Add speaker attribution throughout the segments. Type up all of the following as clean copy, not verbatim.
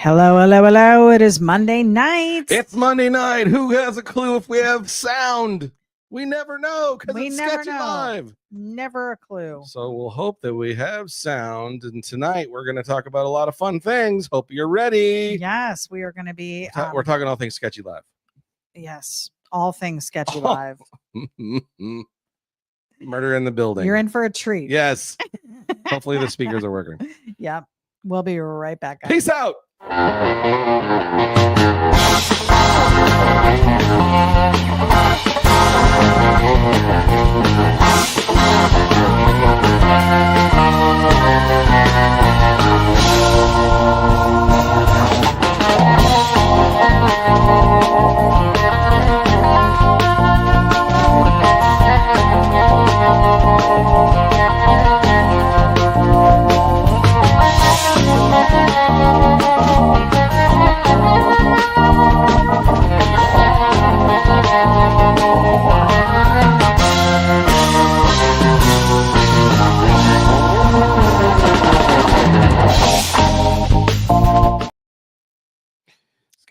Speaker 1: Hello, hello, hello. It is Monday night.
Speaker 2: It's Monday night. Who has a clue if we have sound? We never know because it's Sketchy Live.
Speaker 1: Never a clue.
Speaker 2: So we'll hope that we have sound. And tonight we're going to talk about a lot of fun things. Hope you're ready.
Speaker 1: Yes, we are going to be.
Speaker 2: We're talking all things Sketchy Live.
Speaker 1: Yes, all things Sketchy Live.
Speaker 2: Murder in the building.
Speaker 1: You're in for a treat.
Speaker 2: Yes. Hopefully the speakers are working.
Speaker 1: Yep. We'll be right back, guys.
Speaker 2: Peace out.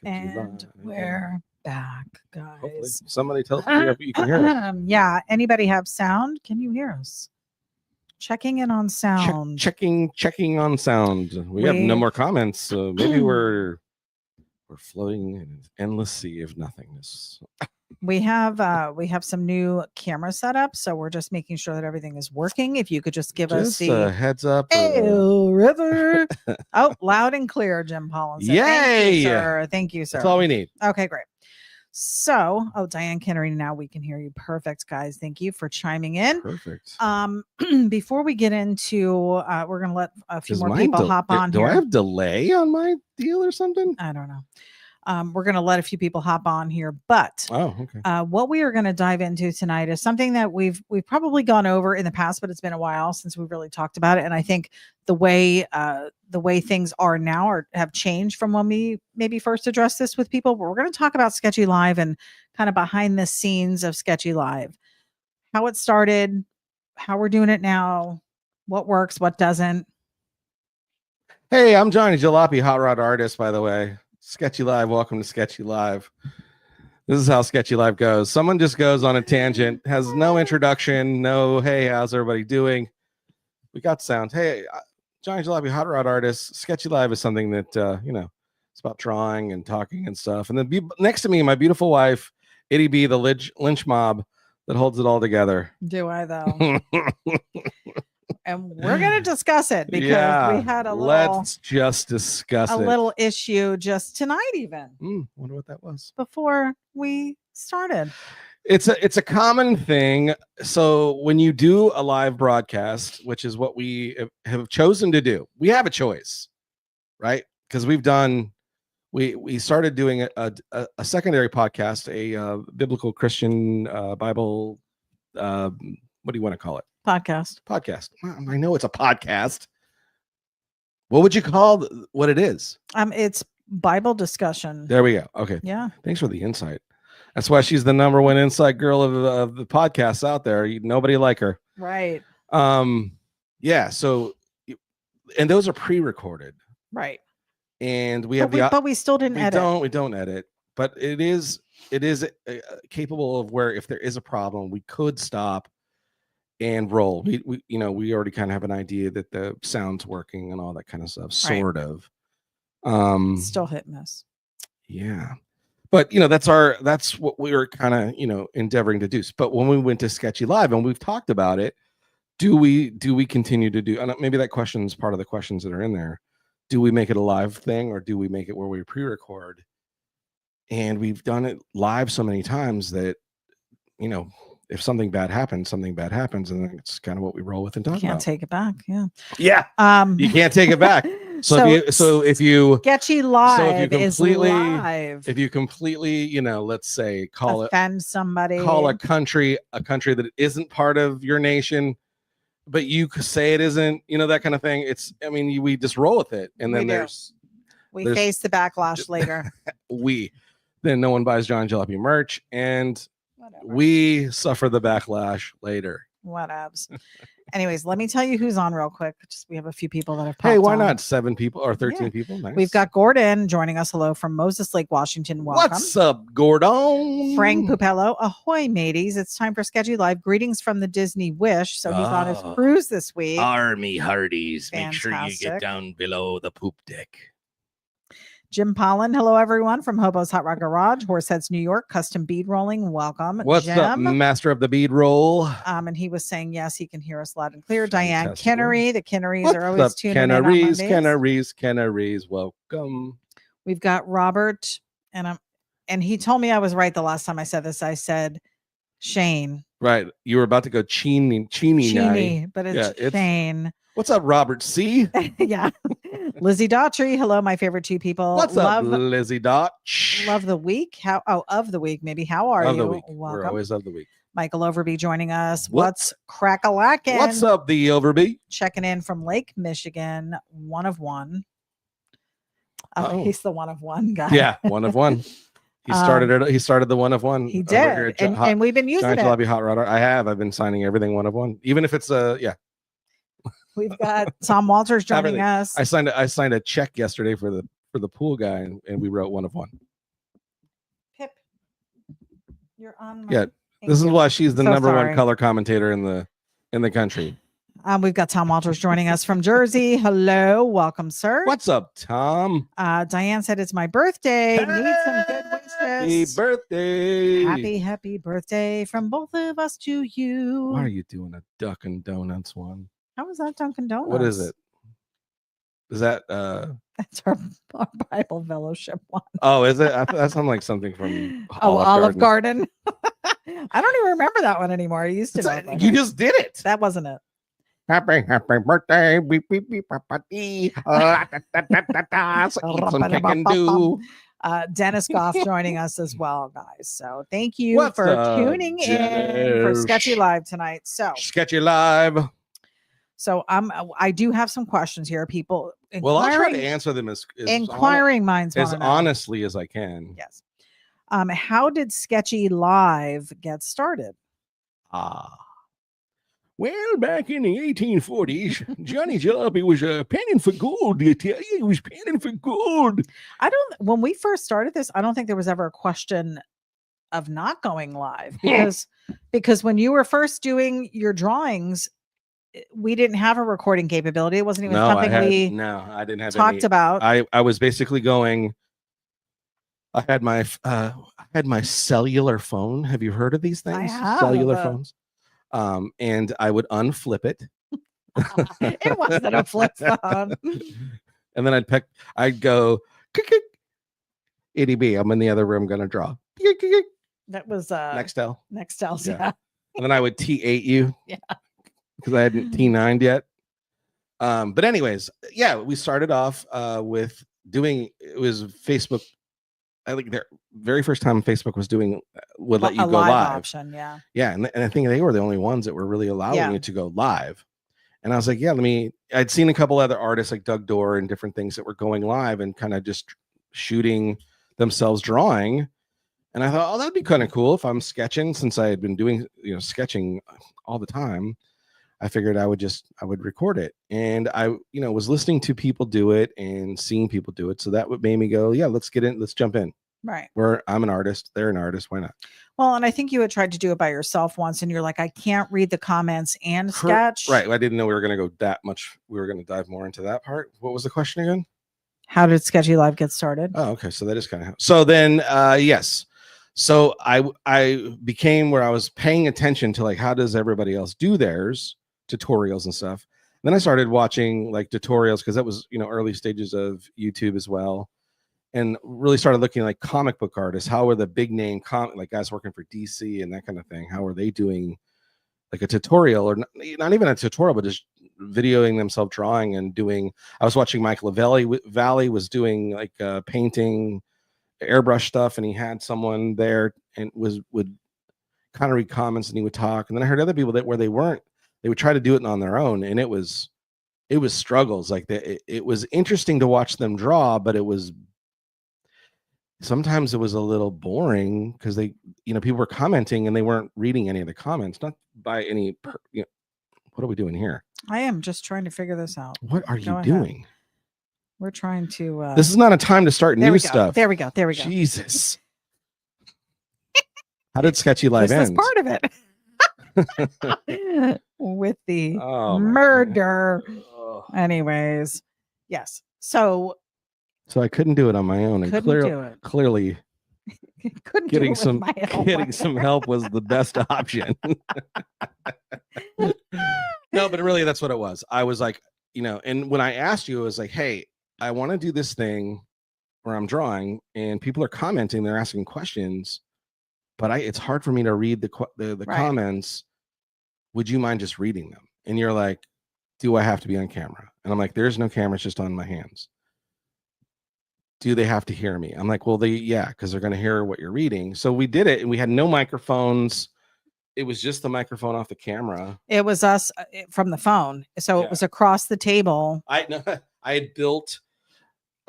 Speaker 1: And we're back,
Speaker 2: Hopefully
Speaker 1: guys.
Speaker 2: somebody tells me if you can hear us.
Speaker 1: Yeah. Anybody have sound? Can you hear us? Checking in on sound.
Speaker 2: Checking on sound. We have no more comments, so maybe we're floating in an endless sea of nothingness.
Speaker 1: We have some new camera setup, so we're just making sure that everything is working. If you could just give us
Speaker 2: a heads up.
Speaker 1: River. Oh, loud and clear, Jim Collins.
Speaker 2: Yay!
Speaker 1: Thank you, sir. Thank you, sir.
Speaker 2: That's all we need.
Speaker 1: Okay, great. So, Diane Kennery, now we can hear you. Perfect, guys. Thank you for chiming in.
Speaker 2: Perfect.
Speaker 1: Before we get into, we're gonna let a few more
Speaker 2: mine
Speaker 1: people hop on
Speaker 2: do
Speaker 1: here.
Speaker 2: I have delay on my deal or something?
Speaker 1: I don't know. We're going to let a few people hop on here, but what we are going to dive into tonight is something that we've probably gone over in the past, but it's been a while since we really talked about it. And I think the way things are now have changed from when we maybe first addressed this with people. But we're going to talk about Sketchy Live and kind of behind the scenes of Sketchy Live, how it started, how we're doing it now, what works, what doesn't.
Speaker 2: Hey, I'm Johnny Jalopy, hot rod artist, by the way. Sketchy Live, welcome to Sketchy Live. This is how Sketchy Live goes. Someone just goes on a tangent, has no introduction, no, hey, how's everybody doing? We got sound. Hey, Johnny Jalopy, hot rod artist. Sketchy Live is something that, it's about drawing and talking and stuff. And then next to me, my beautiful wife, Itty B, the lynch mob that holds it all together.
Speaker 1: Do I, though? And we're going to discuss it because we had
Speaker 2: let's just discuss
Speaker 1: a little issue just tonight, even.
Speaker 2: Wonder what that was
Speaker 1: before we started.
Speaker 2: It's a common thing. So when you do a live broadcast, which is what we have chosen to do, we have a choice, right? Because we started doing a secondary podcast, a biblical Christian Bible. What do you want to call it?
Speaker 1: Podcast.
Speaker 2: I know it's a podcast. What would you call what it is?
Speaker 1: It's Bible discussion.
Speaker 2: There we go. Okay.
Speaker 1: Yeah.
Speaker 2: Thanks for the insight. That's why she's the number one insight girl of the podcasts out there. Nobody like her.
Speaker 1: Right.
Speaker 2: Yeah. So, and those are pre-recorded.
Speaker 1: Right.
Speaker 2: And
Speaker 1: but we still didn't edit.
Speaker 2: We don't edit. But it is capable of where if there is a problem, we could stop and roll. We already kind of have an idea that the sound's working and all that kind of stuff, sort of.
Speaker 1: Still hit and miss.
Speaker 2: Yeah, but that's what we were kind of endeavoring to do. But when we went to Sketchy Live and we've talked about it, do we continue to do? And maybe that question is part of the questions that are in there. Do we make it a live thing or do we make it where we pre-record? And we've done it live so many times that if something bad happens, and then it's kind of what we roll with and talk about.
Speaker 1: Can't take it back. Yeah.
Speaker 2: You can't take it back. So if you
Speaker 1: Sketchy Live is live.
Speaker 2: If you completely, let's say
Speaker 1: offend somebody,
Speaker 2: call a country that isn't part of your nation, but you say it isn't, that kind of thing. We just roll with it, and then
Speaker 1: we face the backlash later.
Speaker 2: Then no one buys John Jalopy merch, and we suffer the backlash later.
Speaker 1: Whatevs. Anyways, let me tell you who's on real quick. We have a few people that have popped
Speaker 2: Hey, why
Speaker 1: on.
Speaker 2: not 7 people or 13 people? Nice.
Speaker 1: We've got Gordon joining us. Hello from Moses Lake, Washington. Welcome.
Speaker 2: What's up, Gordon?
Speaker 1: Frank Pupello. Ahoy, mateys. It's time for Sketchy Live. Greetings from the Disney Wish. So he's on his cruise this week.
Speaker 2: Army Hardies.
Speaker 1: Fantastic.
Speaker 2: Make sure you get down below the poop deck.
Speaker 1: Jim Pollen. Hello, everyone from Hobo's Hot Rod Garage, Horseheads, New York. Custom bead rolling. Welcome.
Speaker 2: What's
Speaker 1: Jim.
Speaker 2: up, master of the bead roll?
Speaker 1: And he was saying, yes, he can hear us loud and clear. Diane Kennery. The Kennerys are always
Speaker 2: What's up,
Speaker 1: tuning in on Mondays.
Speaker 2: Kennerys. Welcome.
Speaker 1: We've got Robert, and he told me I was right the last time I said this. I said Shane.
Speaker 2: Right. You were about to go Chini,
Speaker 1: but it's Shane.
Speaker 2: What's up, Robert C?
Speaker 1: Yeah. Lizzie Daughtry. Hello, my favorite 2 people.
Speaker 2: What's up, Lizzie Dotch?
Speaker 1: Love the week. Of the week, maybe. How are you?
Speaker 2: Welcome. We're always of the week.
Speaker 1: Michael Overby joining us. What's crack-a-lackin'?
Speaker 2: What's up, the Overby?
Speaker 1: Checking in from Lake Michigan. 1 of 1. He's the 1 of 1 guy.
Speaker 2: Yeah, 1 of 1. He started it. He started the 1 of 1.
Speaker 1: He did, and we've been using
Speaker 2: Giant Jalopy Hot Rod. I've been signing everything 1 of 1, even if it's
Speaker 1: We've got Tom Walters joining us.
Speaker 2: I signed a check yesterday for the pool guy, and we wrote 1 of 1.
Speaker 1: Pip, you're on.
Speaker 2: This is why she's the number 1 color commentator in the country.
Speaker 1: We've got Tom Walters joining us from Jersey. Hello, welcome, sir.
Speaker 2: What's up, Tom?
Speaker 1: Diane said it's my birthday. Hey! Need some good wishes.
Speaker 2: Happy birthday!
Speaker 1: Happy birthday from both of us to you.
Speaker 2: Why are you doing a Dunkin' Donuts one?
Speaker 1: How is that Dunkin' Donuts?
Speaker 2: What is it? Is that
Speaker 1: That's our Bible Fellowship one.
Speaker 2: Oh, is it? That sounds like something from
Speaker 1: Olive Garden. I don't even remember that one anymore. I used to know.
Speaker 2: You just did it.
Speaker 1: That wasn't it.
Speaker 2: Happy birthday. Beep, beep, beep, some pick and do.
Speaker 1: Dennis Goff joining us as well, guys. So thank you for tuning in for Sketchy Live tonight. So
Speaker 2: Sketchy Live.
Speaker 1: So I do have some questions here, people.
Speaker 2: Well, I'll try to answer them as
Speaker 1: inquiring minds
Speaker 2: as honestly as I can.
Speaker 1: Yes. How did Sketchy Live get started?
Speaker 2: Well, back in the 1840s, Johnny Jalopy was panning for gold. He was panning for gold.
Speaker 1: When we first started this, I don't think there was ever a question of not going live because when you were first doing your drawings, we didn't have a recording capability. It wasn't even something I didn't have talked about.
Speaker 2: I was basically going. I had my cellular phone. Have you heard of these things? Cellular phones. And I would unflip it.
Speaker 1: It wasn't a flip phone.
Speaker 2: And then I'd go, ADB, I'm in the other room gonna draw.
Speaker 1: That was
Speaker 2: Nextel.
Speaker 1: Yeah.
Speaker 2: And then I would T8 you.
Speaker 1: Yeah.
Speaker 2: Because I hadn't T9'd yet. But anyways, yeah, we started off with doing, it was Facebook. I think their very first time Facebook would let you go live
Speaker 1: option, yeah.
Speaker 2: And I think they were the only ones that were really allowing you to go live. And I was like, I'd seen a couple other artists like Doug Dorr and different things that were going live and kind of just shooting themselves drawing. And I thought, that'd be kind of cool if I'm sketching, since I had been doing sketching all the time. I figured I would record it, and I was listening to people do it and seeing people do it, so that would made me go, let's jump in.
Speaker 1: Right.
Speaker 2: I'm an artist, they're an artist, why not?
Speaker 1: Well, and I think you had tried to do it by yourself once, and you're like, I can't read the comments and sketch.
Speaker 2: Right. I didn't know we were going to go that much. We were going to dive more into that part. What was the question again?
Speaker 1: How did Sketchy Live get started?
Speaker 2: Oh, okay. So that is kind of so then yes. So I became where I was paying attention to, like, how does everybody else do theirs, tutorials and stuff. And then I started watching like tutorials, because that was early stages of YouTube as well, and really started looking like comic book artists. How are the big name like guys working for DC and that kind of thing? How are they doing like a tutorial, or not even a tutorial, but just videoing themselves drawing and doing? I was watching Michael Valley was doing like painting, airbrush stuff, and he had someone there and would kind of read comments, and he would talk. And then I heard other people where they would try to do it on their own, and it was struggles. Like it was interesting to watch them draw, but it was sometimes it was a little boring because they, people were commenting and they weren't reading any of the comments, not by any, what are we doing here?
Speaker 1: I am just trying to figure this out.
Speaker 2: What are you doing?
Speaker 1: We're trying to.
Speaker 2: This is not a time to start new stuff.
Speaker 1: There we go.
Speaker 2: Jesus. How did Sketchy Live end?
Speaker 1: This is part of it. With the murder. Anyways, yes. So
Speaker 2: I couldn't do it on my own, and clearly getting some help was the best option. No, but really, that's what it was. I was like, and when I asked you, I was like, hey, I want to do this thing where I'm drawing, and people are commenting, they're asking questions, but it's hard for me to read the comments. Would you mind just reading them? And you're like, do I have to be on camera? And I'm like, there's no camera, it's just on my hands. Do they have to hear me? I'm like, well, because they're going to hear what you're reading. So we did it, and we had no microphones. It was just the microphone off the camera. It was us
Speaker 1: from the phone. So it was across the table.
Speaker 2: I had built,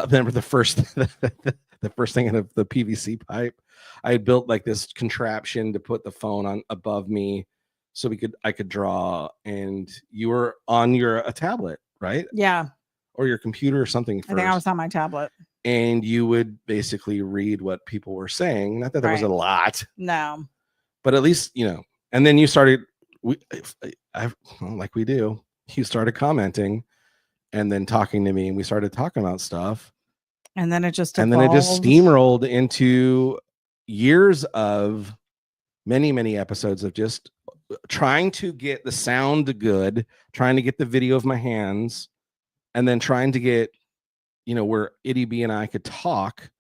Speaker 2: remember the first the first thing in the PVC pipe. I had built like this contraption to put the phone on above me, so I could draw, and you were on a tablet, right?
Speaker 1: Yeah.
Speaker 2: Or your computer or something first.
Speaker 1: I think I was on my tablet.
Speaker 2: And you would basically read what people were saying. Not that there was a lot.
Speaker 1: No.
Speaker 2: But at least, and then you started, like we do, you started commenting and then talking to me, and we started talking about stuff.
Speaker 1: And then it just
Speaker 2: steamrolled into years of many, many episodes of just trying to get the sound good, trying to get the video of my hands, and then trying to get, where Itty B and I could talk.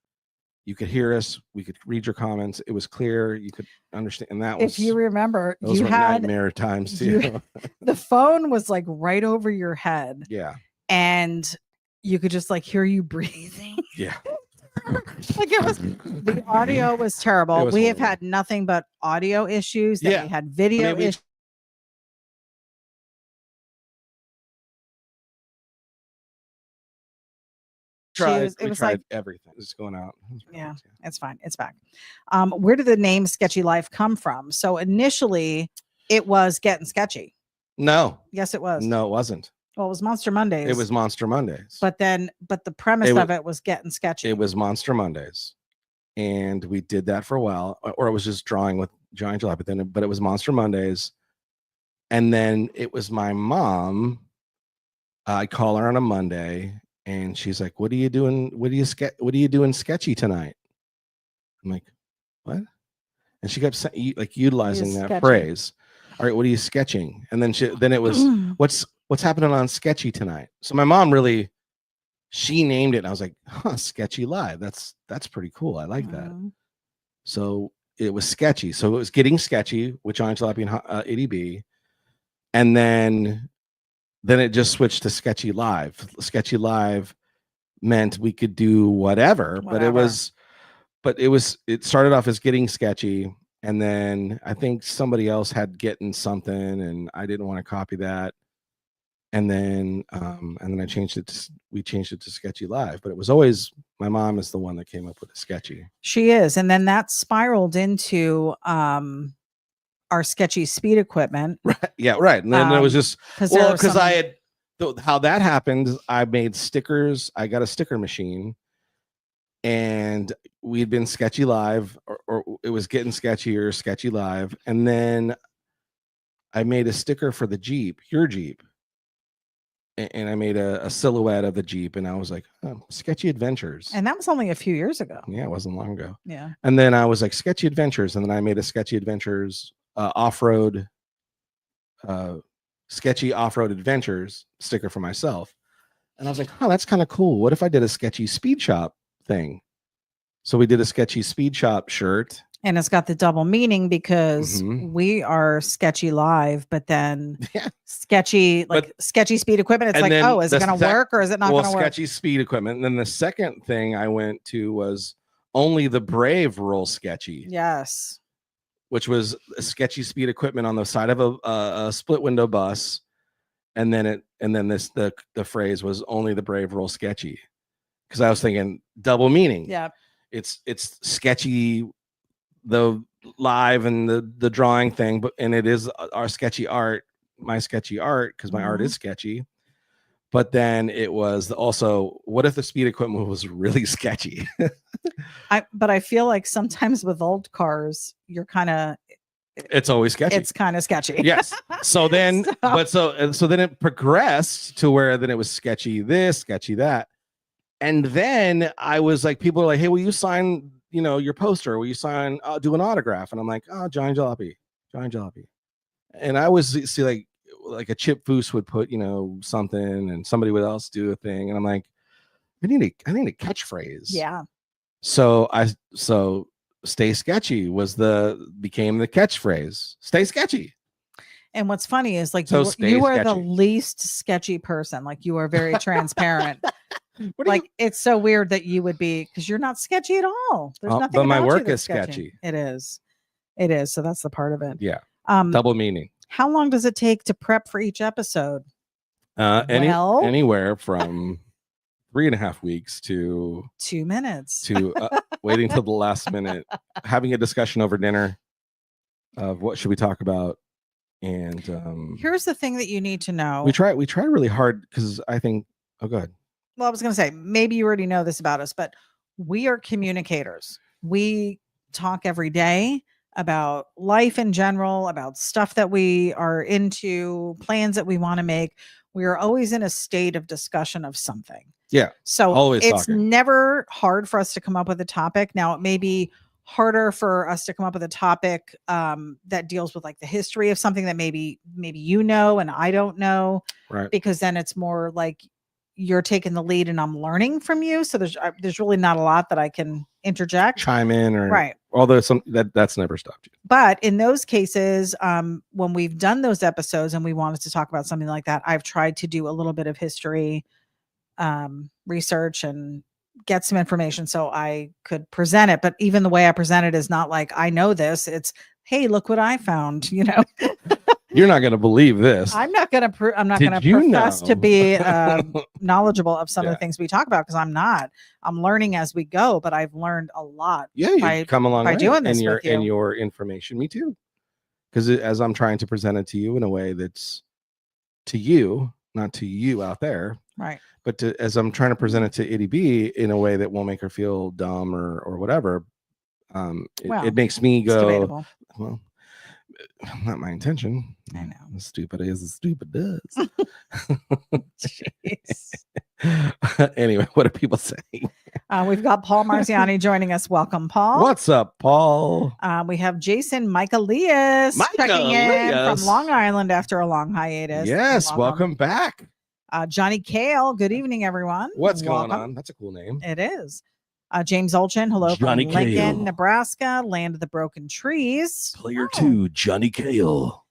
Speaker 2: You could hear us. We could read your comments. It was clear. You could understand. And that was,
Speaker 1: if you remember,
Speaker 2: those were nightmare times too.
Speaker 1: The phone was like right over your head.
Speaker 2: Yeah.
Speaker 1: And you could just like hear you breathing.
Speaker 2: Yeah.
Speaker 1: Like the audio was terrible. We have had nothing but audio issues. We had video issues.
Speaker 2: We tried everything. It's going out.
Speaker 1: Yeah, it's fine. It's back. Where did the name Sketchy Life come from? So initially it was Getting Sketchy.
Speaker 2: No.
Speaker 1: Yes, it was.
Speaker 2: No, it wasn't.
Speaker 1: Well, it was Monster Mondays.
Speaker 2: It was Monster Mondays.
Speaker 1: But the premise of it was Getting Sketchy.
Speaker 2: It was Monster Mondays. And we did that for a while. Or it was just drawing with Giant July, but it was Monster Mondays. And then it was my mom. I call her on a Monday, and she's like, what are you doing? What are you doing sketchy tonight? I'm like, what? And she kept utilizing that phrase. All right, what are you sketching? And then it was, what's happening on Sketchy tonight? So my mom she named it, and I was like, Sketchy Live. That's pretty cool. I like that. So it was Sketchy. So it was Getting Sketchy with John Jalopy and Itty B. And then it just switched to Sketchy Live. Sketchy Live meant we could do whatever. But it started off as Getting Sketchy. And then I think somebody else had Getting something, and I didn't want to copy that. And then we changed it to Sketchy Live. But it was always, my mom is the one that came up with the Sketchy.
Speaker 1: She is. And then that spiraled into our Sketchy speed equipment.
Speaker 2: Right. Yeah, right. And then it was just, because I had, how that happened, I made stickers. I got a sticker machine, and we'd been Sketchy Live, or it was Getting Sketchy or Sketchy Live. And then I made a sticker for the Jeep, your Jeep. And I made a silhouette of the Jeep, and I was like, Sketchy Adventures.
Speaker 1: And that was only a few years ago.
Speaker 2: Yeah, it wasn't long ago.
Speaker 1: Yeah.
Speaker 2: And then I was like, Sketchy Adventures. And then I made a Sketchy Adventures off-road, Sketchy Off-Road Adventures sticker for myself. And I was like, that's kind of cool. What if I did a Sketchy Speed Shop thing? So we did a Sketchy Speed Shop shirt.
Speaker 1: And it's got the double meaning because we are Sketchy Live, but then sketchy speed equipment. It's like, is it going to work or is it not going to work?
Speaker 2: Sketchy speed equipment. And then the second thing I went to was Only the Brave Roll Sketchy.
Speaker 1: Yes.
Speaker 2: Which was a Sketchy speed equipment on the side of a split window bus. And then the phrase was Only the Brave Roll Sketchy. Because I was thinking double meaning.
Speaker 1: Yeah.
Speaker 2: it's sketchy, the live and the drawing thing, but and it is our sketchy art, my sketchy art, because my art is sketchy. But then it was also, what if the speed equipment was really sketchy?
Speaker 1: But I feel like sometimes with old cars, you're kind of,
Speaker 2: it's always sketchy.
Speaker 1: It's kind of sketchy.
Speaker 2: Yes. So then, so then it progressed to where then it was sketchy this, sketchy that. And then I was like, people are like, hey, will you sign, your poster? Will you sign, do an autograph? And I'm like, oh, Johnny Jalopy. And I was see like a Chip Foose would put, something, and somebody would else do a thing. And I'm like, I need a catchphrase.
Speaker 1: Yeah.
Speaker 2: So stay sketchy became the catchphrase. Stay sketchy.
Speaker 1: And what's funny is like you are the least sketchy person. Like you are very transparent. It's so weird that you would be, because you're not sketchy at all. There's nothing. But
Speaker 2: my work is sketchy.
Speaker 1: It is. So that's the part of it.
Speaker 2: Yeah. Double meaning.
Speaker 1: How long does it take to prep for each episode?
Speaker 2: Anywhere from 3.5 weeks to
Speaker 1: 2 minutes
Speaker 2: to waiting till the last minute, having a discussion over dinner of what should we talk about. And
Speaker 1: here's the thing that you need to know.
Speaker 2: We try really hard, because I think, oh, go ahead.
Speaker 1: Well, I was going to say, maybe you already know this about us, but we are communicators. We talk every day about life in general, about stuff that we are into, plans that we want to make. We are always in a state of discussion of something.
Speaker 2: Yeah.
Speaker 1: So
Speaker 2: always
Speaker 1: it's
Speaker 2: talking.
Speaker 1: Never hard for us to come up with a topic. Now, it may be harder for us to come up with a topic that deals with like the history of something that maybe and I don't know.
Speaker 2: Right.
Speaker 1: Because then it's more like you're taking the lead and I'm learning from you. So there's really not a lot that I can interject,
Speaker 2: chime in, or
Speaker 1: right.
Speaker 2: Although that's never stopped you.
Speaker 1: But in those cases, when we've done those episodes and we wanted to talk about something like that, I've tried to do a little bit of history research and get some information so I could present it. But even the way I present it is not like I know this. It's, hey, look what I found.
Speaker 2: You're not going to believe this.
Speaker 1: I'm not going to profess to be knowledgeable of some of the things we talk about, because I'm not. I'm learning as we go, but I've learned a lot.
Speaker 2: Yeah, you've come along by
Speaker 1: doing this
Speaker 2: and your information. Me too. Because as I'm trying to present it to you in a way that's to you, not to you out there,
Speaker 1: right?
Speaker 2: But as I'm trying to present it to Itty B in a way that won't make her feel dumb or whatever, it makes me go, well, not my intention.
Speaker 1: I know.
Speaker 2: The stupid is the stupid does. Anyway, what are people saying?
Speaker 1: We've got Paul Marziani joining us. Welcome, Paul.
Speaker 2: What's up, Paul?
Speaker 1: We have Jason Michaelias checking in from Long Island after a long hiatus.
Speaker 2: Yes, welcome back.
Speaker 1: Johnny Kale, good evening, everyone.
Speaker 2: What's going on? That's a cool name.
Speaker 1: It is. James Olchin, hello
Speaker 2: Johnny
Speaker 1: from Lincoln,
Speaker 2: Kale.
Speaker 1: Nebraska, land of the broken trees.
Speaker 2: Player 2, Johnny Kale.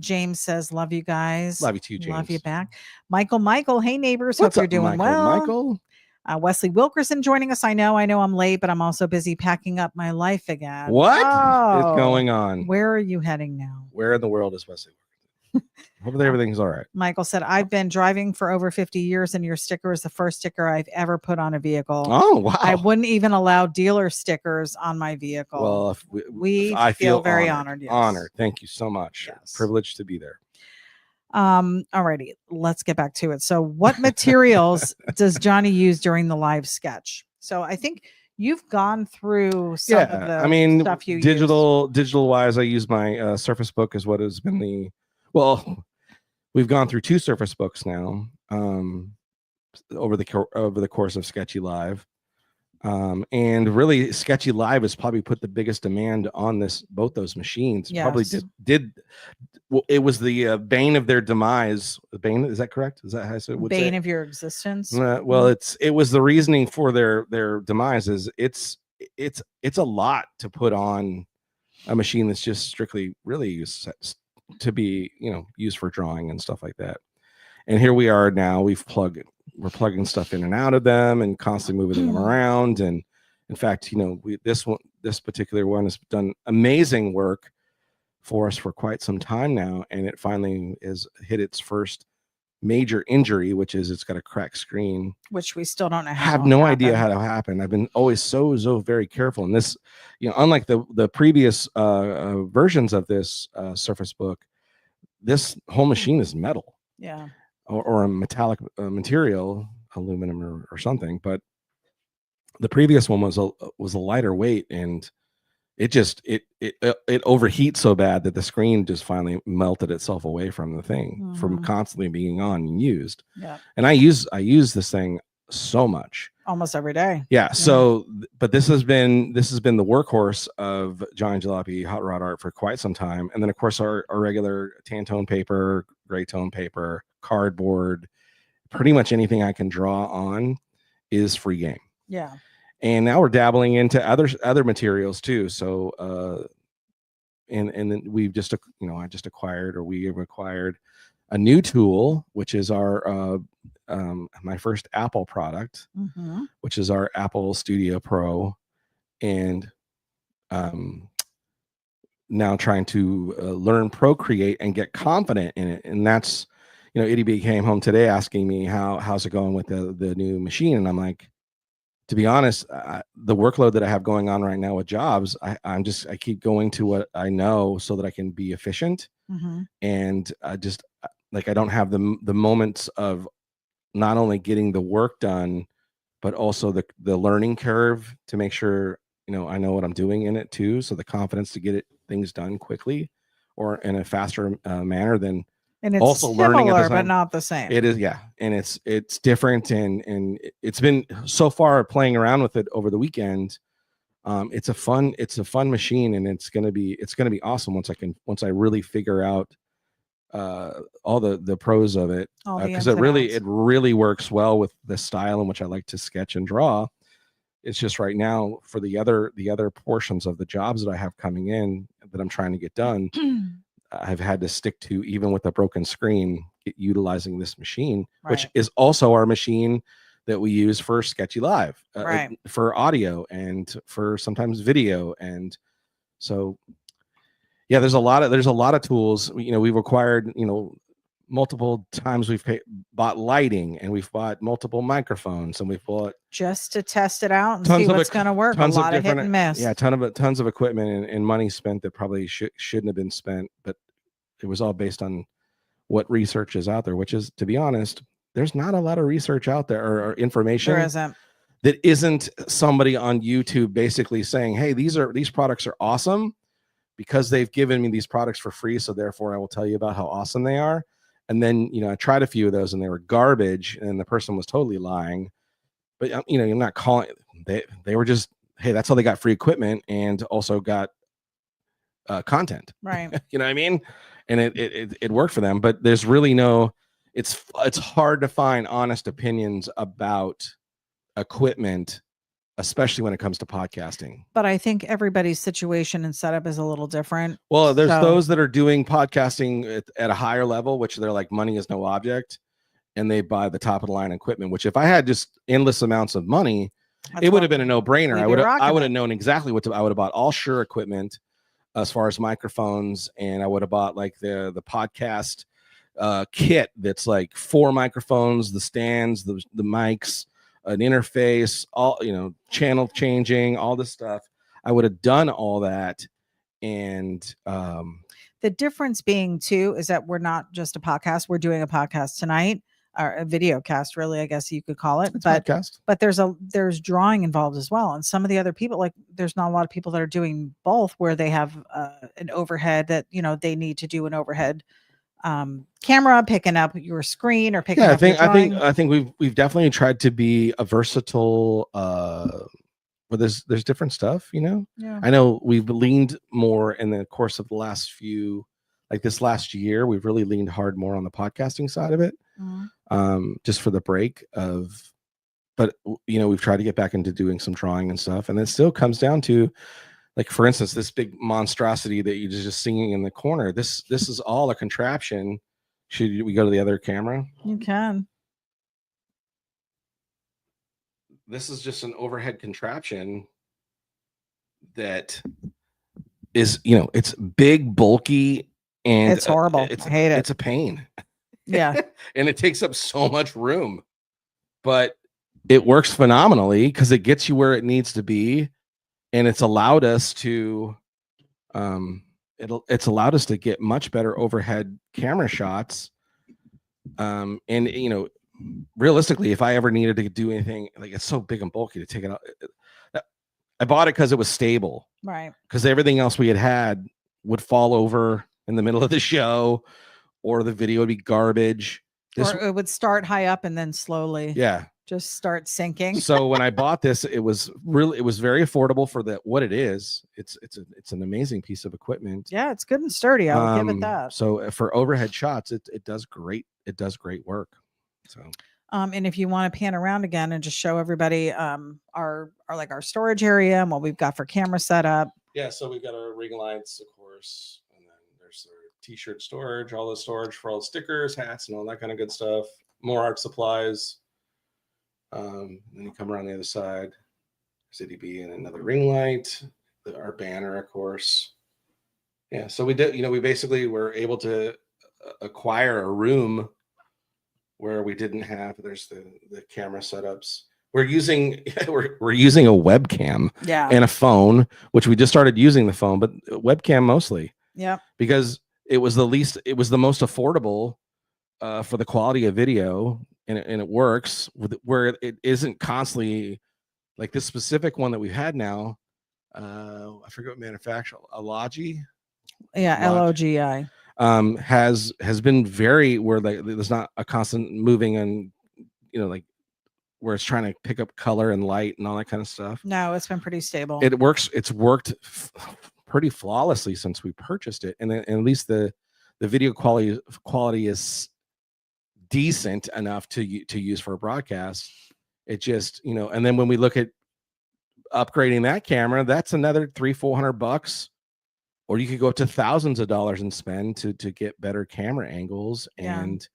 Speaker 1: James says, love you guys.
Speaker 2: Love you too, James.
Speaker 1: Love you back. Michael, hey neighbors.
Speaker 2: What's
Speaker 1: hope
Speaker 2: up,
Speaker 1: you're doing
Speaker 2: Michael?
Speaker 1: well. Wesley Wilkerson joining us. I know I'm late, but I'm also busy packing up my life again.
Speaker 2: What is going on?
Speaker 1: Where are you heading now?
Speaker 2: Where in the world is Wesley? Hopefully everything's all right.
Speaker 1: Michael said, I've been driving for over 50 years and your sticker is the first sticker I've ever put on a vehicle.
Speaker 2: Oh, wow.
Speaker 1: I wouldn't even allow dealer stickers on my vehicle.
Speaker 2: Well, I feel
Speaker 1: very honored. Yes.
Speaker 2: Honored. Thank you so much.
Speaker 1: Yes.
Speaker 2: Privileged to be there.
Speaker 1: Alrighty, let's get back to it. So what materials does Johnny use during the live sketch? So I think you've gone through some of the stuff you
Speaker 2: digital wise, I use my Surface Book is what has been we've gone through 2 Surface Books now over the course of Sketchy Live. And really Sketchy Live has probably put the biggest demand on both those machines.
Speaker 1: Yes.
Speaker 2: Probably did well, it was the bane of their demise. Bane, is that correct? Is that how I said it?
Speaker 1: Bane of your existence?
Speaker 2: Well, it was the reasoning for their demise is it's a lot to put on a machine that's just strictly really used to be, used for drawing and stuff like that. And here we are now, we're plugging stuff in and out of them and constantly moving them around. And in fact, this particular one has done amazing work for us for quite some time now. And it finally has hit its first major injury, which is it's got a cracked screen,
Speaker 1: which we still don't know how.
Speaker 2: Have no idea how to happen. I've been always so very careful. And this, unlike the previous versions of this Surface Book, this whole machine is metal.
Speaker 1: Yeah.
Speaker 2: Or a metallic material, aluminum or something. But the previous one was a lighter weight, and it overheats so bad that the screen just finally melted itself away from the thing from constantly being on and used.
Speaker 1: Yeah.
Speaker 2: And I use this thing so much,
Speaker 1: almost every day.
Speaker 2: Yeah. So, but this has been the workhorse of Johnny Jalopy Hot Rod Art for quite some time. And then of course our regular tan tone paper, gray tone paper, cardboard, pretty much anything I can draw on is free game.
Speaker 1: Yeah.
Speaker 2: And now we're dabbling into other materials too. So, and then we've just, I just acquired, or we have acquired a new tool, which is our, my first Apple product, which is our Apple Studio Pro. And, now trying to learn Procreate and get confident in it. And that's, Itty B came home today asking me how's it going with the new machine. And I'm like, to be honest, the workload that I have going on right now with jobs, I keep going to what I know so that I can be efficient. And I don't have the moments of not only getting the work done, but also the learning curve to make sure, I know what I'm doing in it too. So the confidence to get things done quickly or in a faster manner than,
Speaker 1: and it's
Speaker 2: also
Speaker 1: similar,
Speaker 2: learning at the
Speaker 1: but not the same.
Speaker 2: It is, yeah, and it's different, and it's been so far playing around with it over the weekend. It's a fun machine, and it's gonna be awesome once I really figure out all the pros of it, because it really works well with the style in which I like to sketch and draw. It's just right now for the other portions of the jobs that I have coming in that I'm trying to get done. I've had to stick to, even with a broken screen, utilizing this machine, which is also our machine that we use for Sketchy Live, for audio and for sometimes video. And so, yeah, there's a lot of tools. We've acquired, multiple times we've bought lighting, and we've bought multiple microphones, and we've bought
Speaker 1: just to test it out and see what's going to work. A lot of hit and miss.
Speaker 2: Yeah, tons of equipment and money spent that probably shouldn't have been spent, but it was all based on what research is out there, which is, to be honest, there's not a lot of research out there or information.
Speaker 1: There isn't.
Speaker 2: That isn't somebody on YouTube basically saying, hey, these products are awesome because they've given me these products for free, so therefore I will tell you about how awesome they are. And then, I tried a few of those and they were garbage, and the person was totally lying. But, you're not calling, they were just, hey, that's how they got free equipment and also got content.
Speaker 1: Right.
Speaker 2: You know what I mean? And it worked for them, but there's really it's hard to find honest opinions about equipment, especially when it comes to podcasting.
Speaker 1: But I think everybody's situation and setup is a little different.
Speaker 2: Well, there's those that are doing podcasting at a higher level, which they're like, money is no object, and they buy the top of the line equipment, which if I had just endless amounts of money, it would have been a no-brainer. I would have known exactly what I would have bought all Shure equipment as far as microphones, and I would have bought like the podcast kit that's like 4 microphones, the stands, the mics, an interface, all, channel changing, all this stuff. I would have done all that. And
Speaker 1: the difference being too is that we're not just a podcast. We're doing a podcast tonight, or a video cast, really, I guess you could call it. But there's drawing involved as well. And some of the other people, like, there's not a lot of people that are doing both, where they have an overhead that, they need to do an overhead camera picking up your screen or picking up your drawing.
Speaker 2: I think we've definitely tried to be a versatile but there's different stuff,
Speaker 1: Yeah.
Speaker 2: I know we've leaned more in the course of the last few, like this last year, we've really leaned hard more on the podcasting side of it. Just for the break of, but we've tried to get back into doing some drawing and stuff, and it still comes down to, like, for instance, this big monstrosity that you're just singing in the corner. This is all a contraption. Should we go to the other camera?
Speaker 1: You can.
Speaker 2: This is just an overhead contraption that is, it's big, bulky, and
Speaker 1: it's horrible. I hate it.
Speaker 2: It's a pain.
Speaker 1: Yeah.
Speaker 2: And it takes up so much room, but it works phenomenally because it gets you where it needs to be. And it's allowed us to, it's allowed us to get much better overhead camera shots. And realistically, if I ever needed to do anything, like it's so big and bulky to take it out. I bought it because it was stable,
Speaker 1: right?
Speaker 2: Because everything else we had would fall over in the middle of the show, or the video would be garbage.
Speaker 1: Or it would start high up and then slowly, just start sinking.
Speaker 2: So when I bought this, it was very affordable for what it is. It's an amazing piece of equipment.
Speaker 1: Yeah, it's good and sturdy. I would give it that.
Speaker 2: So for overhead shots, it does great. It does great work. So.
Speaker 1: And if you want to pan around again and just show everybody our storage area and what we've got for camera setup.
Speaker 2: Yeah, so we've got our ring lights, of course, and then there's our t-shirt storage, all the storage for all the stickers, hats, and all that kind of good stuff. More art supplies. Then you come around the other side, CDB and another ring light, our banner, of course. Yeah, so we did. We basically were able to acquire a room where we didn't have. There's the camera setups. We're using a webcam and a phone, which we just started using the phone, but webcam mostly.
Speaker 1: Yeah.
Speaker 2: Because it was the most affordable for the quality of video, and it works where it isn't constantly like this specific one that we've had now. I forget what manufacturer, Logi.
Speaker 1: Yeah, Logi.
Speaker 2: Has been very where there's not a constant moving and where it's trying to pick up color and light and all that kind of stuff.
Speaker 1: No, it's been pretty stable.
Speaker 2: It works. It's worked pretty flawlessly since we purchased it, and at least the video quality is decent enough to use for a broadcast. It just and then when we look at upgrading that camera, that's another $300-400. Or you could go up to thousands of dollars and spend to get better camera angles and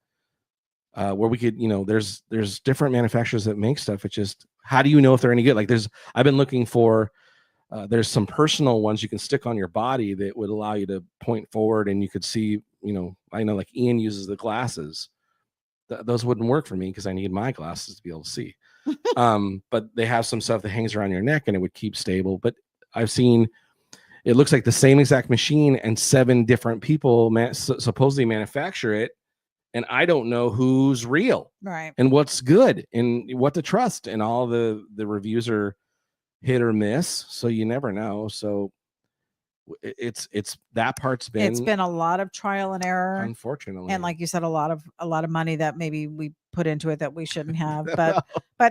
Speaker 2: where we could, there's different manufacturers that make stuff. It's just, how do you know if they're any good? Like I've been looking for, there's some personal ones you can stick on your body that would allow you to point forward and you could see, I know like Ian uses the glasses. Those wouldn't work for me because I need my glasses to be able to see. But they have some stuff that hangs around your neck and it would keep stable. But I've seen, it looks like the same exact machine and 7 different people supposedly manufacture it. And I don't know who's real,
Speaker 1: right?
Speaker 2: And what's good and what to trust. And all the reviews are hit or miss. So you never know. So it's that part's been.
Speaker 1: It's been a lot of trial and error,
Speaker 2: unfortunately.
Speaker 1: And like you said, a lot of money that maybe we put into it that we shouldn't have, but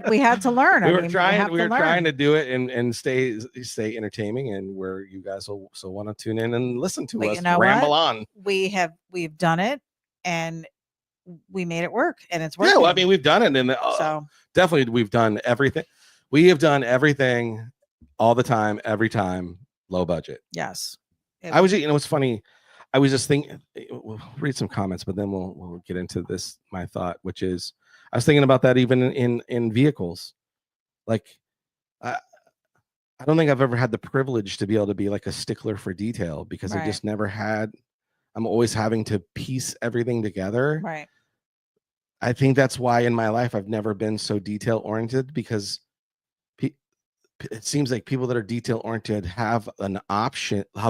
Speaker 1: we had to learn.
Speaker 2: We were trying to do it and stay entertaining, and where you guys will so want to tune in and listen to us ramble on.
Speaker 1: We've done it and we made it work, and it's working.
Speaker 2: Yeah, well, I mean, we've done it, and so definitely we've done everything. We have done everything all the time, every time, low budget.
Speaker 1: Yes.
Speaker 2: I was, what's funny, I was just thinking, we'll read some comments, but then we'll get into this, my thought, which is, I was thinking about that even in vehicles. Like, I don't think I've ever had the privilege to be able to be like a stickler for detail because I just never had. I'm always having to piece everything together.
Speaker 1: Right.
Speaker 2: I think that's why in my life I've never been so detail oriented, because it seems like people that are detail oriented have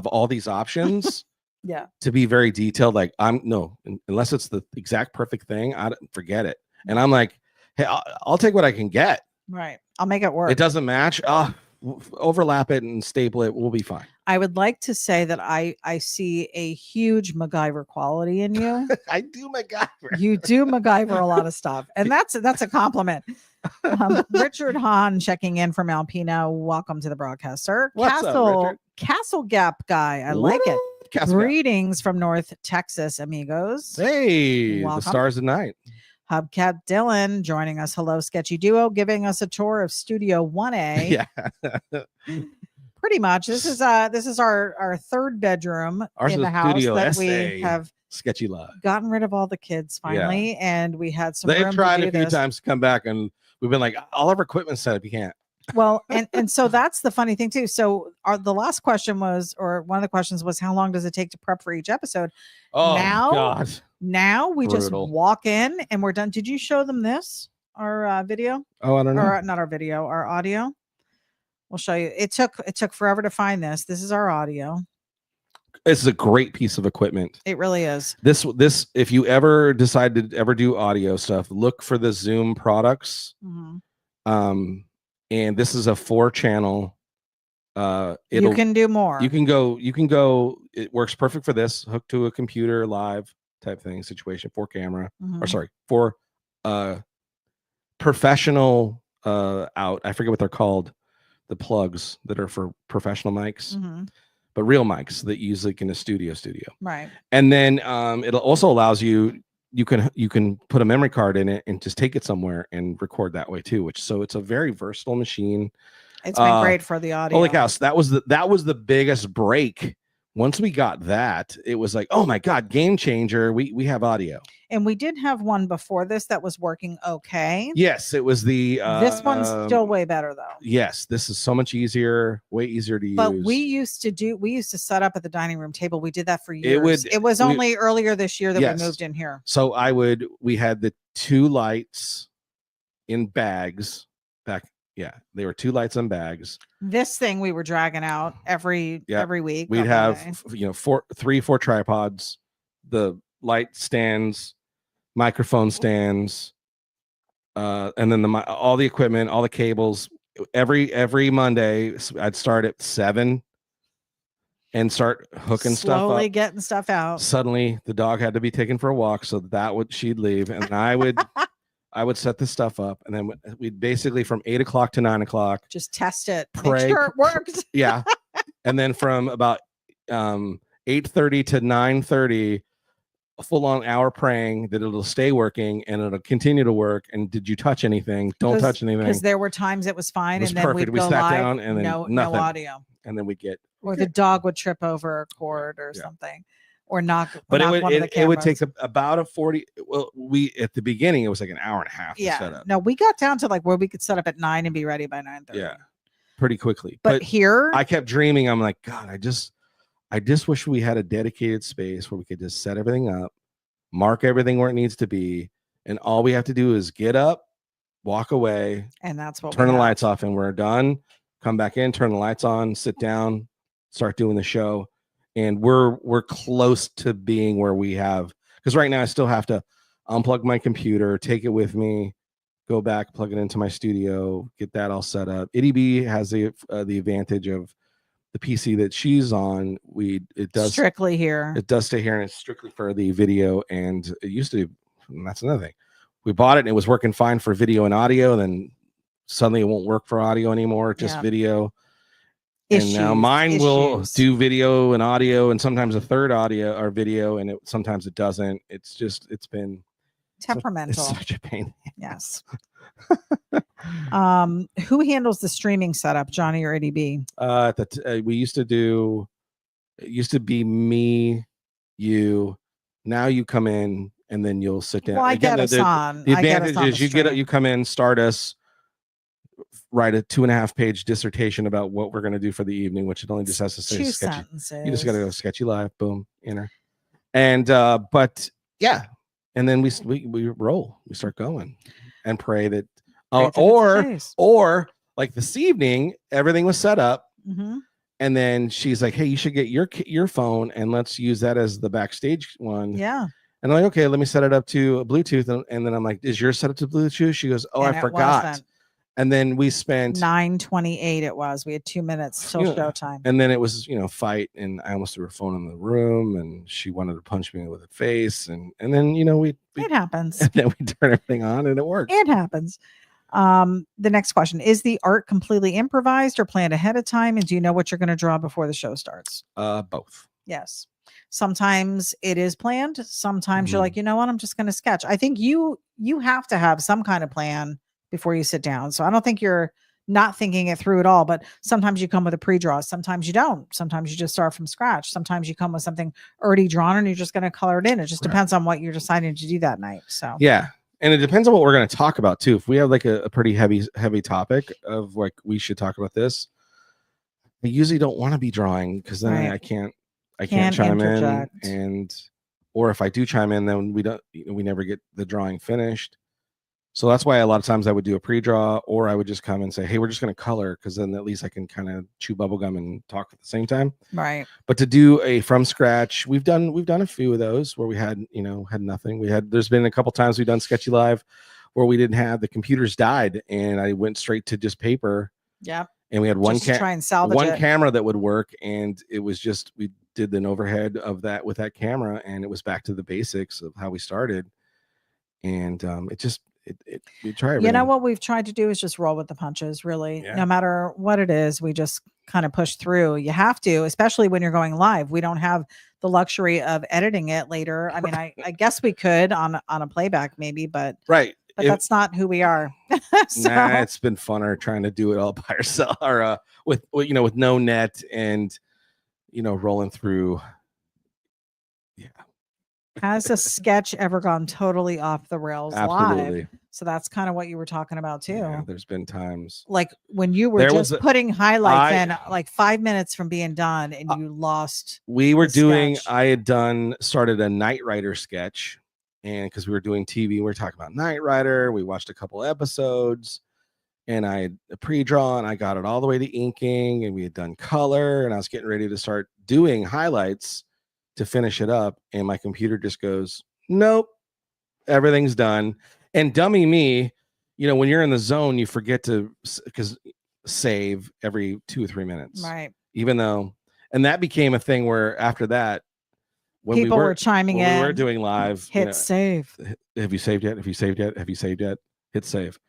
Speaker 2: all these options.
Speaker 1: Yeah.
Speaker 2: To be very detailed. Like unless it's the exact perfect thing, I forget it. And I'm like, hey, I'll take what I can get.
Speaker 1: Right. I'll make it work.
Speaker 2: It doesn't match. Overlap it and staple it. We'll be fine.
Speaker 1: I would like to say that I see a huge MacGyver quality in you.
Speaker 2: I do MacGyver.
Speaker 1: You do MacGyver a lot of stuff, and that's a compliment. Richard Hahn checking in from Alpena. Welcome to the broadcast, sir.
Speaker 2: What's up, Richard?
Speaker 1: Castle Gap guy. I like it. Greetings from North Texas, amigos.
Speaker 2: Hey, welcome. The stars at night.
Speaker 1: Hubcat Dylan joining us. Hello, Sketchy Duo, giving us a tour of Studio 1A.
Speaker 2: Yeah.
Speaker 1: Pretty much. This is our third bedroom in the house that we have
Speaker 2: Sketchy Live.
Speaker 1: Gotten rid of all the kids finally, and we had some.
Speaker 2: They've tried a few times to come back, and we've been like, all of our equipment set up. You can't.
Speaker 1: Well, and so that's the funny thing too. So the last question was, or one of the questions was, how long does it take to prep for each episode?
Speaker 2: Oh God.
Speaker 1: Now we
Speaker 2: Brutal.
Speaker 1: just walk in and we're done. Did you show them this? Our video?
Speaker 2: Oh, I don't know.
Speaker 1: Or not our video, our audio. We'll show you. It took forever to find this. This is our audio.
Speaker 2: This is a great piece of equipment.
Speaker 1: It really is.
Speaker 2: This, if you ever decide to ever do audio stuff, look for the Zoom products.
Speaker 1: Mm-hmm.
Speaker 2: And this is a 4-channel.
Speaker 1: You can do more.
Speaker 2: You can go. It works perfect for this. Hook to a computer, live type thing situation, 4 camera, or sorry, 4 professional out. I forget what they're called. The plugs that are for professional mics. But real mics that you use like in a studio.
Speaker 1: Right.
Speaker 2: And then it also allows you can put a memory card in it and just take it somewhere and record that way too, so it's a very versatile machine.
Speaker 1: It's been great for the audio.
Speaker 2: Holy cow. That was the biggest break. Once we got that, it was like, oh my God, game changer. We have audio.
Speaker 1: And we did have one before this that was working okay.
Speaker 2: Yes, it was the
Speaker 1: this one's still way better though.
Speaker 2: Yes, this is so much easier, way easier to use.
Speaker 1: But we used to set up at the dining room table. We did that for years. It was only earlier this year that we moved in here.
Speaker 2: So we had the 2 lights in bags back. Yeah, they were 2 lights in bags.
Speaker 1: This thing we were dragging out every week.
Speaker 2: We'd have 3-4 tripods, the light stands, microphone stands, and then all the equipment, all the cables. Every Monday, I'd start at 7 and start hooking stuff up.
Speaker 1: Slowly getting stuff out.
Speaker 2: Suddenly, the dog had to be taken for a walk, so she'd leave, and I would. I would set this stuff up, and then we'd basically from 8 o'clock to 9 o'clock
Speaker 1: just test it,
Speaker 2: pray,
Speaker 1: make sure it works.
Speaker 2: Yeah, and then from about 8:30 to 9:30, a full-on hour praying that it'll stay working and it'll continue to work. And did you touch anything? Don't touch anything.
Speaker 1: Because there were times it was fine,
Speaker 2: and
Speaker 1: then
Speaker 2: perfect. We sat down, and then
Speaker 1: no audio,
Speaker 2: and then we'd get
Speaker 1: or the dog would trip over a cord or something. Or knock,
Speaker 2: but
Speaker 1: knock
Speaker 2: it would take about a 40. Well, at the beginning it was like an hour and a half. To set up.
Speaker 1: No, we got down to like where we could set up at 9 and be ready by 9:30.
Speaker 2: Yeah, pretty quickly.
Speaker 1: But here,
Speaker 2: I kept dreaming. I'm like, God, I just wish we had a dedicated space where we could just set everything up, mark everything where it needs to be, and all we have to do is get up, walk away,
Speaker 1: and that's what
Speaker 2: turn the lights off, and we're done. Come back in, turn the lights on, sit down, start doing the show. And we're close to being where we have, because right now I still have to unplug my computer, take it with me, go back, plug it into my studio, get that all set up. Itty B has the advantage of the PC that she's on. It does
Speaker 1: strictly here.
Speaker 2: It does stay here, and it's strictly for the video. And it used to, and that's another thing. We bought it and it was working fine for video and audio, and then suddenly it won't work for audio anymore, just video. And now mine will do video and audio, and sometimes a third audio or video, and sometimes it doesn't. It's been
Speaker 1: temperamental.
Speaker 2: It's such a pain.
Speaker 1: Yes. Who handles the streaming setup, Johnny or Eddie B?
Speaker 2: We used to do. It used to be me, you. Now you come in, and then you'll sit down.
Speaker 1: Well, I get us on.
Speaker 2: The advantage is you come in, start us. Write a 2.5-page dissertation about what we're going to do for the evening, which it only just has to say
Speaker 1: 2
Speaker 2: sketchy.
Speaker 1: sentences.
Speaker 2: You just got to go Sketchy Live, boom, enter. And but yeah, and then we roll, we start going, and pray that, or like this evening, everything was set up, and then she's like, "Hey, you should get your phone, and let's use that as the backstage one."
Speaker 1: Yeah.
Speaker 2: And I'm like, "Okay, let me set it up to a Bluetooth," and then I'm like, "Is yours set up to Bluetooth?" She goes, "Oh, I forgot." And then we spent
Speaker 1: 9:28. It was. We had 2 minutes till showtime.
Speaker 2: And then it was, fight, and I almost threw her phone in the room, and she wanted to punch me with a face, and then
Speaker 1: it happens.
Speaker 2: And then we turn everything on, and it worked.
Speaker 1: It happens. The next question: is the art completely improvised or planned ahead of time? And do you know what you're going to draw before the show starts?
Speaker 2: Both.
Speaker 1: Yes. Sometimes it is planned. Sometimes you're like, you know what? I'm just going to sketch. I think you have to have some kind of plan before you sit down. So I don't think you're not thinking it through at all, but sometimes you come with a pre-draw. Sometimes you don't. Sometimes you just start from scratch. Sometimes you come with something already drawn and you're just going to color it in. It just depends on what you're deciding to do that night. So
Speaker 2: yeah. And it depends on what we're going to talk about too. If we have like a pretty heavy topic of like, we should talk about this, I usually don't want to be drawing because then
Speaker 1: Right.
Speaker 2: I can't chime
Speaker 1: interject.
Speaker 2: in, or if I do chime in, then we never get the drawing finished. So that's why a lot of times I would do a pre-draw, or I would just come and say, hey, we're just going to color, because then at least I can kind of chew bubblegum and talk at the same time.
Speaker 1: Right.
Speaker 2: But to do a from scratch, we've done a few of those where we had nothing. There's been a couple times we've done Sketchy Live where we didn't have, the computers died, and I went straight to just paper.
Speaker 1: Yep.
Speaker 2: And we had
Speaker 1: try and salvage
Speaker 2: one camera that would work, and it was just, we did an overhead of that with that camera, and it was back to the basics of how we started. And we try everything.
Speaker 1: You know what we've tried to do is just roll with the punches, really. Yeah. No matter what it is, we just kind of push through. You have to, especially when you're going live. We don't have the luxury of editing it later. I mean, I guess we could on a playback maybe, but
Speaker 2: right.
Speaker 1: But that's not who we are.
Speaker 2: So. Nah, it's been funner trying to do it all by yourself, or with no net and rolling through. Yeah.
Speaker 1: Has a sketch ever gone totally off the rails
Speaker 2: Absolutely.
Speaker 1: Live? So that's kind of what you were talking about too.
Speaker 2: Yeah, there's been times
Speaker 1: like when you were just putting highlights in like 5 minutes from being done, and you lost.
Speaker 2: I had started a Knight Rider sketch, and because we were doing TV, we were talking about Knight Rider. We watched a couple episodes, and I had a pre-draw, and I got it all the way to inking, and we had done color, and I was getting ready to start doing highlights to finish it up, and my computer just goes, nope, everything's done. And dummy me, when you're in the zone, you forget to save every 2 or 3 minutes,
Speaker 1: right?
Speaker 2: Even though, and that became a thing where after that, when
Speaker 1: people were chiming in,
Speaker 2: we were doing live,
Speaker 1: hit save.
Speaker 2: Have you saved yet? Have you saved yet? Have you saved yet? Hit save.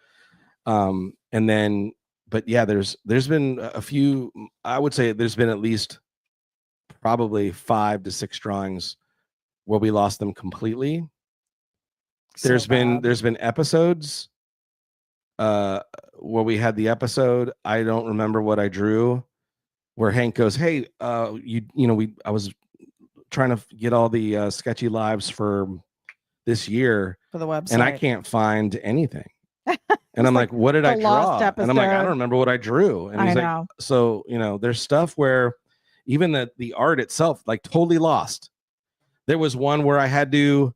Speaker 2: And then, but yeah, there's been a few. I would say there's been at least probably 5 to 6 drawings where we lost them completely. There's been episodes where we had the episode, I don't remember what I drew, where Hank goes, hey, I was trying to get all the sketchy lives for this year
Speaker 1: for the website,
Speaker 2: and I can't find anything. And I'm like, what did I draw? And I'm like, I don't remember what I drew. And he's like, so there's stuff where even the art itself, like, totally lost. There was one where I had to,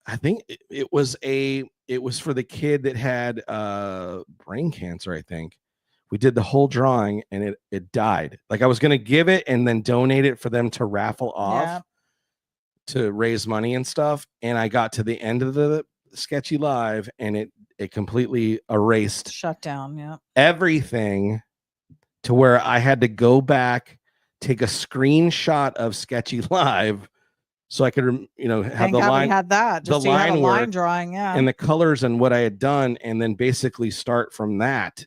Speaker 2: I think it was for the kid that had brain cancer, I think. We did the whole drawing and it died. Like, I was going to give it and then donate it for them to raffle off to raise money and stuff. And I got to the end of the Sketchy Live and it completely erased,
Speaker 1: shut down,
Speaker 2: everything, to where I had to go back, take a screenshot of Sketchy Live so I could, have the line.
Speaker 1: We had that. Just
Speaker 2: the line
Speaker 1: drawing,
Speaker 2: and the colors and what I had done, and then basically start from that,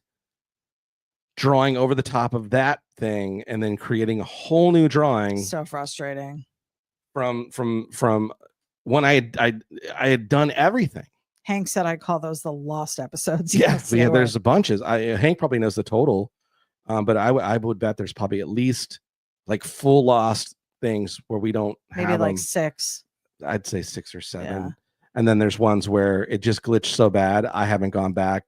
Speaker 2: drawing over the top of that thing, and then creating a whole new drawing.
Speaker 1: So frustrating.
Speaker 2: From when I had done everything.
Speaker 1: Hank said I call those the lost episodes.
Speaker 2: Yes, yeah. There's a bunches. Hank probably knows the total, but I would bet there's probably at least like full lost things where we don't
Speaker 1: maybe
Speaker 2: have
Speaker 1: like
Speaker 2: them.
Speaker 1: 6.
Speaker 2: I'd say 6 or 7. Yeah. And then there's ones where it just glitched so bad I haven't gone back.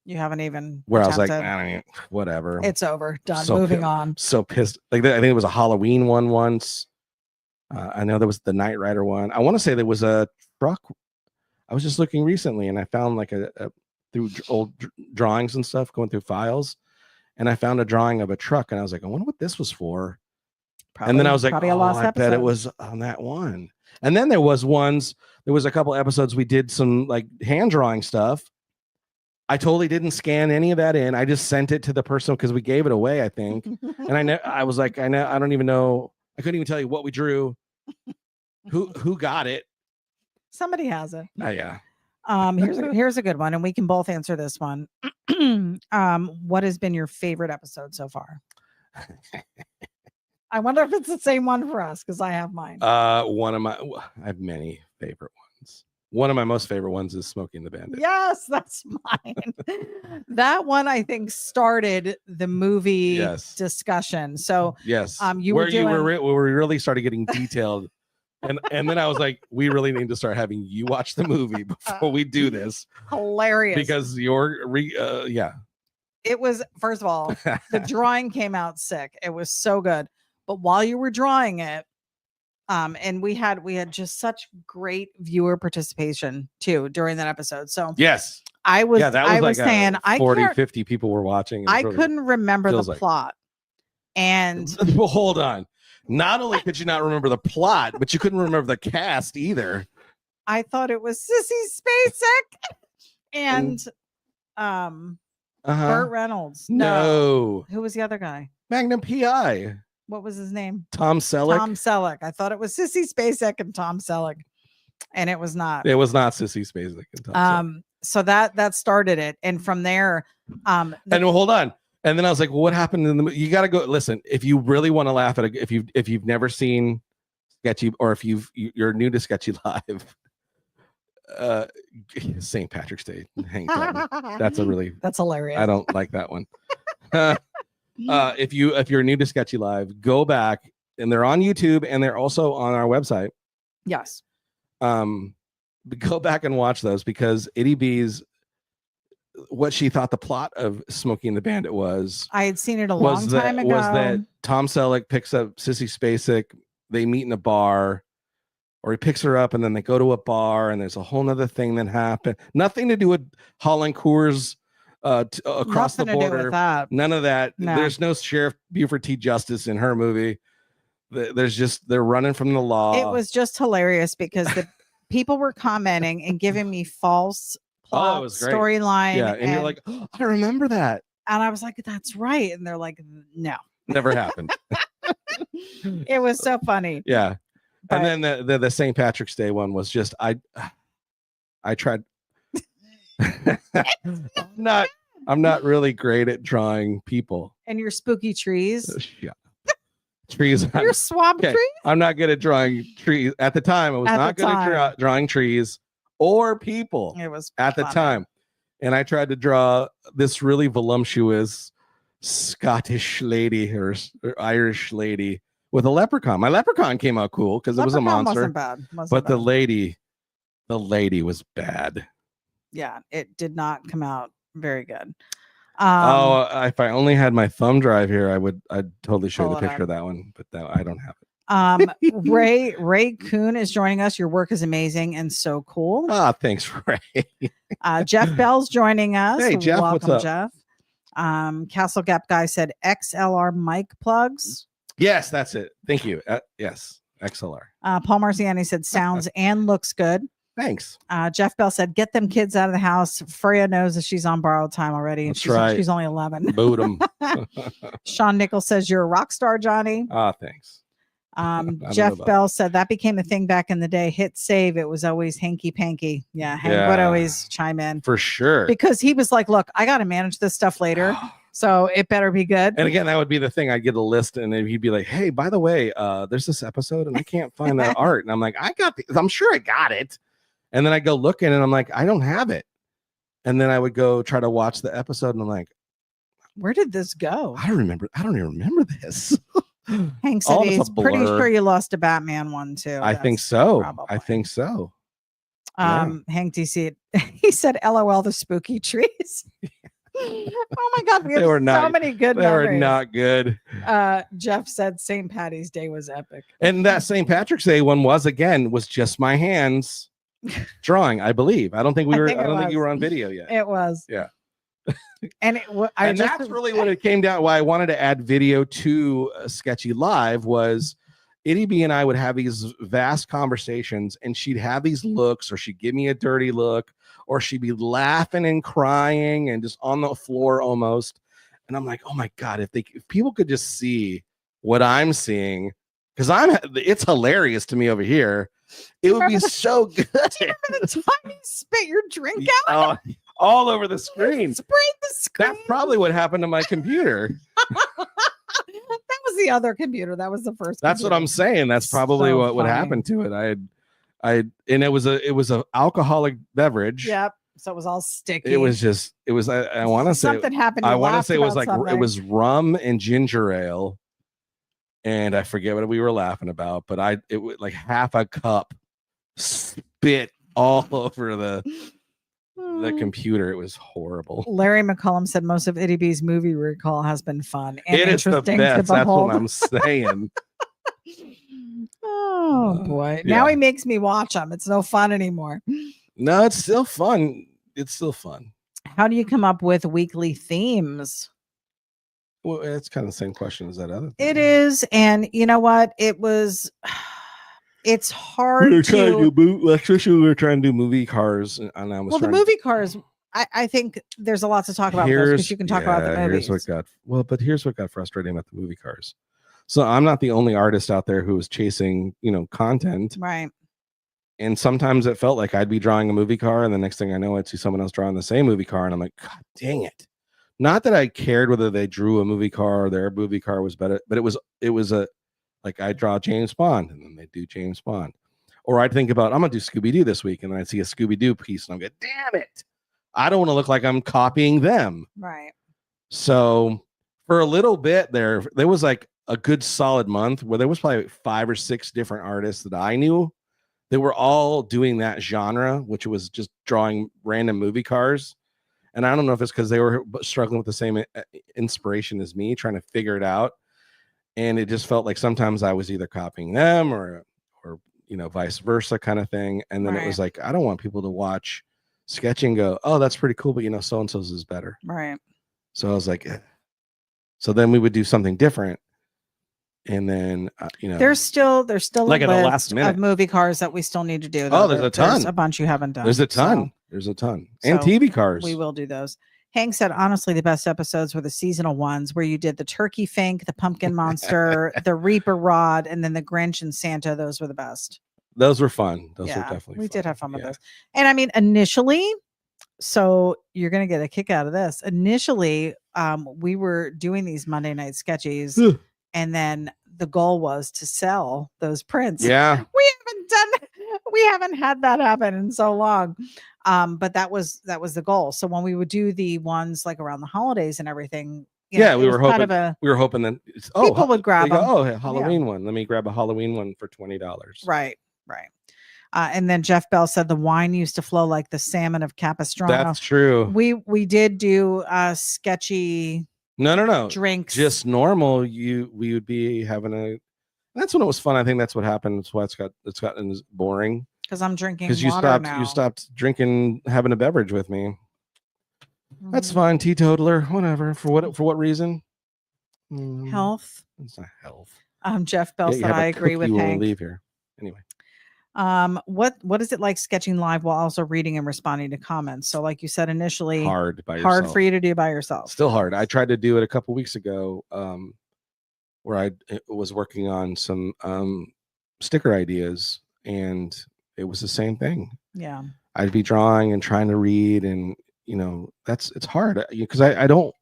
Speaker 1: You haven't even
Speaker 2: where attempted. I was like, whatever.
Speaker 1: It's over. Done. Moving on.
Speaker 2: So pissed. Like, I think it was a Halloween one once. I know there was the Knight Rider one. I want to say there was a truck. I was just looking recently and I found like through old drawings and stuff, going through files, and I found a drawing of a truck, and I was like, I wonder what this was for. Probably, and then I was like, I bet it was on that one. And then there was a couple episodes we did some like hand drawing stuff. I totally didn't scan any of that in. I just sent it to the person because we gave it away, I think. And I was like, I don't even know. I couldn't even tell you what we drew. Who got it?
Speaker 1: Somebody has it.
Speaker 2: Yeah.
Speaker 1: Here's a good one, and we can both answer this one. What has been your favorite episode so far? I wonder if it's the same one for us, because I have mine.
Speaker 2: I have many favorite ones. One of my most favorite ones is Smoking the Bandit.
Speaker 1: Yes, that's mine. That one, I think, started the movie discussion. So
Speaker 2: yes,
Speaker 1: we really started getting
Speaker 2: detailed And then I was like, we really need to start having you watch the movie before we do this.
Speaker 1: Hilarious.
Speaker 2: Because yeah.
Speaker 1: It was, first of all, the drawing came out sick. It was so good. But while you were drawing it, and we had just such great viewer participation too during that episode. So
Speaker 2: yes,
Speaker 1: I was saying
Speaker 2: 50 people were watching.
Speaker 1: I couldn't remember the plot. And
Speaker 2: well, hold on. Not only could you not remember the plot, but you couldn't remember the cast either.
Speaker 1: I thought it was Sissy Spacek and Burt Reynolds.
Speaker 2: No.
Speaker 1: Who was the other guy?
Speaker 2: Magnum PI.
Speaker 1: What was his name?
Speaker 2: Tom Selleck.
Speaker 1: Tom Selleck. I thought it was Sissy Spacek and Tom Selleck, and it was not.
Speaker 2: It was not Sissy Spacek and Tom Selleck.
Speaker 1: So that started it, and from there,
Speaker 2: and hold on. And then I was like, well, what happened in the movie? You got to go listen. If you really want to laugh at it, if you've never seen Sketchy, or if you're new to Sketchy Live, St. Patrick's Day. That's hilarious. I don't like that one. If you're new to Sketchy Live, go back, and they're on YouTube and they're also on our website.
Speaker 1: Yes.
Speaker 2: Go back and watch those, because Itty B's what she thought the plot of Smokey and the Bandit was.
Speaker 1: I had seen it a long time ago.
Speaker 2: Was that Tom Selleck picks up Sissy Spacek, they meet in a bar, or he picks her up and then they go to a bar and there's a whole nother thing that happened. Nothing to do with Holland Coors across the border. None of that. No. There's no Sheriff Buford T. Justice in her movie. They're running from the law.
Speaker 1: It was just hilarious because the people were commenting and giving me false plot storyline.
Speaker 2: Yeah, and you're like, oh, I remember that.
Speaker 1: And I was like, that's right. And they're like, no.
Speaker 2: Never happened.
Speaker 1: It was so funny.
Speaker 2: Yeah. But, and then the St. Patrick's Day one was just I tried. I'm not really great at drawing people.
Speaker 1: And your spooky trees.
Speaker 2: Yeah. Trees.
Speaker 1: Your swamp trees.
Speaker 2: I'm not good at drawing trees. At the time, I was not good at drawing trees or people.
Speaker 1: It was
Speaker 2: at the time. And I tried to draw this really voluptuous Scottish lady or Irish lady with a leprechaun. My leprechaun came out cool because it was a monster.
Speaker 1: Wasn't bad.
Speaker 2: But the lady was bad.
Speaker 1: Yeah, it did not come out very good.
Speaker 2: If I only had my thumb drive here, I'd totally show the picture of that one, but I don't have
Speaker 1: it. Ray Kuhn is joining us. Your work is amazing and so cool.
Speaker 2: Thanks, Ray.
Speaker 1: Jeff Bell's joining us.
Speaker 2: Hey, Jeff,
Speaker 1: welcome,
Speaker 2: what's up?
Speaker 1: Jeff. Castle Gap guy said XLR mic plugs.
Speaker 2: Yes, that's it. Thank you. Yes, XLR.
Speaker 1: Paul Marciani said sounds and looks good.
Speaker 2: Thanks.
Speaker 1: Jeff Bell said, get them kids out of the house. Freya knows that she's on borrowed time already. And she's only 11.
Speaker 2: Boot them.
Speaker 1: Sean Nichols says, you're a rock star, Johnny.
Speaker 2: Thanks.
Speaker 1: Jeff Bell said that became a thing back in the day. Hit save. It was always hanky panky. Yeah. Hank would always chime in.
Speaker 2: For sure.
Speaker 1: Because he was like, look, I got to manage this stuff later. So it better be good.
Speaker 2: And again, that would be the thing. I'd get a list and then he'd be like, hey, by the way, there's this episode and I can't find that art. And I'm like, I'm sure I got it. And then I go looking and I'm like, I don't have it. And then I would go try to watch the episode and I'm like,
Speaker 1: where did this go?
Speaker 2: I don't even remember this.
Speaker 1: Hank said he's pretty sure you lost a Batman one too.
Speaker 2: I think so.
Speaker 1: Hank DC, he said, LOL, the spooky trees. Oh my God, we have so many good memories.
Speaker 2: They were not good.
Speaker 1: Jeff said St. Patty's Day was epic.
Speaker 2: And that St. Patrick's Day one was just my hands drawing, I believe. I don't think you were on video yet.
Speaker 1: It was.
Speaker 2: Yeah.
Speaker 1: And
Speaker 2: that's really what it came down. Why I wanted to add video to Sketchy Live was Itty B and I would have these vast conversations, and she'd have these looks, or she'd give me a dirty look, or she'd be laughing and crying and just on the floor almost. And I'm like, oh my God, if people could just see what I'm seeing, because it's hilarious to me over here. It would be so good.
Speaker 1: Do you remember the time you spit your drink out?
Speaker 2: All over the screen.
Speaker 1: Sprayed the screen.
Speaker 2: That's probably what happened to my computer.
Speaker 1: That was the other computer. That was the first.
Speaker 2: That's what I'm saying. That's probably what would happen to it. And it was a alcoholic beverage.
Speaker 1: Yep. So it was all sticky.
Speaker 2: I want to say
Speaker 1: something happened.
Speaker 2: I want to say it was like it was rum and ginger ale. and I forget what we were laughing about, but it was like half a cup spit all over the computer. It was horrible.
Speaker 1: Larry McCullum said most of Itty B's movie recall has been fun and
Speaker 2: it
Speaker 1: interesting
Speaker 2: is the best.
Speaker 1: to behold.
Speaker 2: That's what I'm saying.
Speaker 1: Oh boy. Now he makes me watch them. It's no fun anymore.
Speaker 2: No, it's still fun. It's still fun.
Speaker 1: How do you come up with weekly themes?
Speaker 2: Well, it's kind of the same question as that other thing.
Speaker 1: It is. And you know what? It's hard
Speaker 2: especially we were trying to do movie cars. And I was
Speaker 1: the movie cars, I think there's a lot to talk about because you can talk about the movies.
Speaker 2: Here's what got frustrating about the movie cars. So I'm not the only artist out there who was chasing, content.
Speaker 1: Right.
Speaker 2: And sometimes it felt like I'd be drawing a movie car, and the next thing I know, I'd see someone else drawing the same movie car, and I'm like, God dang it. Not that I cared whether they drew a movie car or their movie car was better, but it was like I draw James Bond, and then they do James Bond. Or I'd think about, I'm going to do Scooby-Doo this week, and then I'd see a Scooby-Doo piece, and I'm like, damn it. I don't want to look like I'm copying them.
Speaker 1: Right.
Speaker 2: So for a little bit there was like a good solid month where there was probably 5 or 6 different artists that I knew. They were all doing that genre, which was just drawing random movie cars. And I don't know if it's because they were struggling with the same inspiration as me, trying to figure it out. And it just felt like sometimes I was either copying them or vice versa kind of thing. And then It was like, I don't want people to watch Sketchy and go, oh, that's pretty cool, but so-and-so's is better.
Speaker 1: Right.
Speaker 2: So I was like, so then we would do something different. And then,
Speaker 1: there's still
Speaker 2: like
Speaker 1: a
Speaker 2: at the
Speaker 1: list
Speaker 2: last minute
Speaker 1: of movie cars that we still need to do.
Speaker 2: Oh, there's a ton.
Speaker 1: There's a bunch you haven't done.
Speaker 2: There's a ton. And TV cars.
Speaker 1: We will do those. Hank said, honestly, the best episodes were the seasonal ones where you did the turkey fink, the pumpkin monster, the Reaper rod, and then the Grinch and Santa. Those were the best.
Speaker 2: Those were fun. Those were definitely fun.
Speaker 1: We did have fun with those. And I mean, initially, so you're going to get a kick out of this. Initially, we were doing these Monday night sketches, and then the goal was to sell those prints.
Speaker 2: Yeah.
Speaker 1: We haven't had that happen in so long. But that was the goal. So when we would do the ones like around the holidays and everything,
Speaker 2: we were hoping that
Speaker 1: people would grab them.
Speaker 2: Oh, Halloween one. Let me grab a Halloween one for $20.
Speaker 1: Right. And then Jeff Bell said the wine used to flow like the salmon of Capistrano.
Speaker 2: That's true.
Speaker 1: We did do sketchy.
Speaker 2: No.
Speaker 1: Drinks.
Speaker 2: Just normal. We would be having that's when it was fun. I think that's what happened. That's why it's gotten boring.
Speaker 1: Because I'm drinking
Speaker 2: water
Speaker 1: now.
Speaker 2: You stopped drinking, having a beverage with me. Mm-hmm. That's fine. Teetotaler, whatever. For what reason?
Speaker 1: Health.
Speaker 2: It's not health.
Speaker 1: Jeff Bell said I agree with Hank.
Speaker 2: Leave here. Anyway.
Speaker 1: What is it like sketching live while also reading and responding to comments? So like you said initially,
Speaker 2: hard
Speaker 1: for you to do by yourself.
Speaker 2: Still hard. I tried to do it a couple weeks ago, where I was working on some sticker ideas, and it was the same thing.
Speaker 1: Yeah.
Speaker 2: I'd be drawing and trying to read, and it's hard because I don't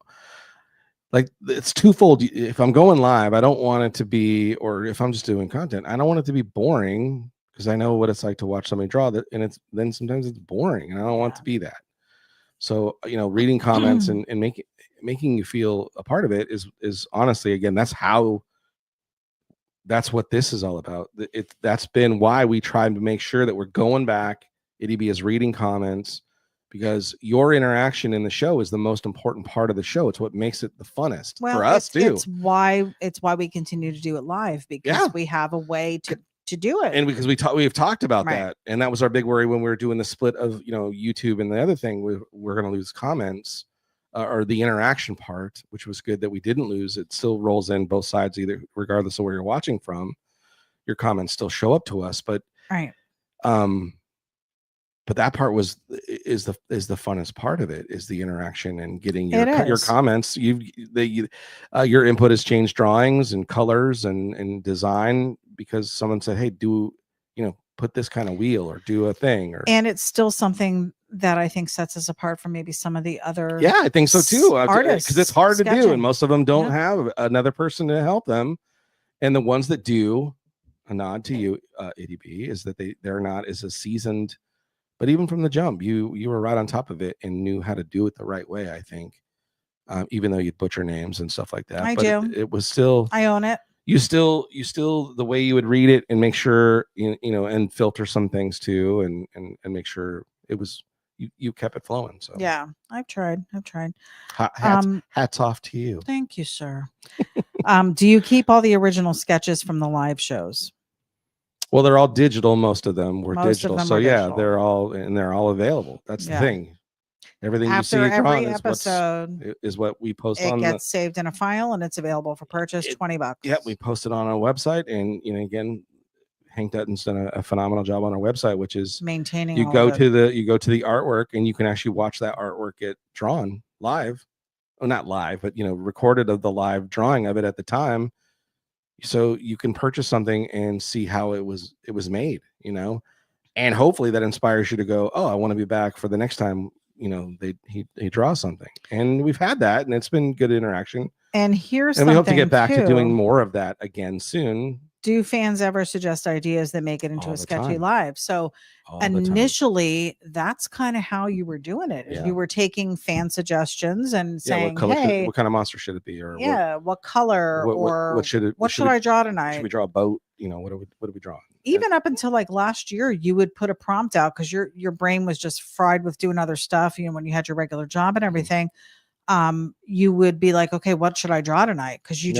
Speaker 2: like, it's twofold. If I'm going live, I don't want it to be, or if I'm just doing content, I don't want it to be boring, because I know what it's like to watch somebody draw that, and then sometimes it's boring, and I don't want it to be that. So reading comments and making you feel a part of it is honestly, again, that's what this is all about. That's been why we try to make sure that we're going back. Itty B is reading comments, because your interaction in the show is the most important part of the show. It's what makes it the funnest for us too.
Speaker 1: It's why we continue to do it live, because we have a way to do it.
Speaker 2: And because we've talked about that. And that was our big worry when we were doing the split of, YouTube and the other thing, we're going to lose comments, or the interaction part, which was good that we didn't lose. It still rolls in both sides, either regardless of where you're watching from, your comments still show up to us. But but that part is the funnest part of it, is the interaction and getting your comments. Your input has changed drawings and colors and design, because someone said, hey, put this kind of wheel or do a thing. And
Speaker 1: it's still something that I think sets us apart from maybe some of the other
Speaker 2: I think so too,
Speaker 1: artists,
Speaker 2: because it's hard to do, and most of them don't have another person to help them. And the ones that do, a nod to you, Itty B, is that they're not as a seasoned. But even from the jump, you were right on top of it and knew how to do it the right way, I think. Even though you'd butcher names and stuff like that.
Speaker 1: I do.
Speaker 2: It was still...
Speaker 1: I own it.
Speaker 2: you still the way you would read it and make sure and filter some things too, and make sure it was you kept it flowing. So
Speaker 1: yeah, I've tried.
Speaker 2: Hats off to you.
Speaker 1: Thank you, sir. Do you keep all the original sketches from the live shows?
Speaker 2: Well, they're all digital. Most of them were digital. So
Speaker 1: digital.
Speaker 2: they're all available. That's the thing. Everything
Speaker 1: after
Speaker 2: you see
Speaker 1: every
Speaker 2: drawn
Speaker 1: episode
Speaker 2: is what we post
Speaker 1: it gets saved in a file and it's available for purchase. $20.
Speaker 2: Yeah, we post it on our website, and again, Hank Dutton's done a phenomenal job on our website, which is
Speaker 1: maintaining.
Speaker 2: You go to the artwork, and you can actually watch that artwork get drawn live. Well, not live, but recorded of the live drawing of it at the time, so you can purchase something and see how it was made. And hopefully that inspires you to go, oh, I want to be back for the next time. He draws something, and we've had that, and it's been good interaction.
Speaker 1: And
Speaker 2: we hope to get back to doing more of that again soon.
Speaker 1: Do fans ever suggest ideas that make it into a Sketchy Live? So initially, that's kind of how you were doing it. Yeah. You were taking fan suggestions and saying, "Hey,
Speaker 2: what kind of monster should it be?" Or
Speaker 1: what color? What should I draw tonight?
Speaker 2: Should we draw a boat? What are we drawing?
Speaker 1: Even up until like last year, you would put a prompt out because your brain was just fried with doing other stuff. When you had your regular job and everything, you would be like, okay, what should I draw tonight? Because you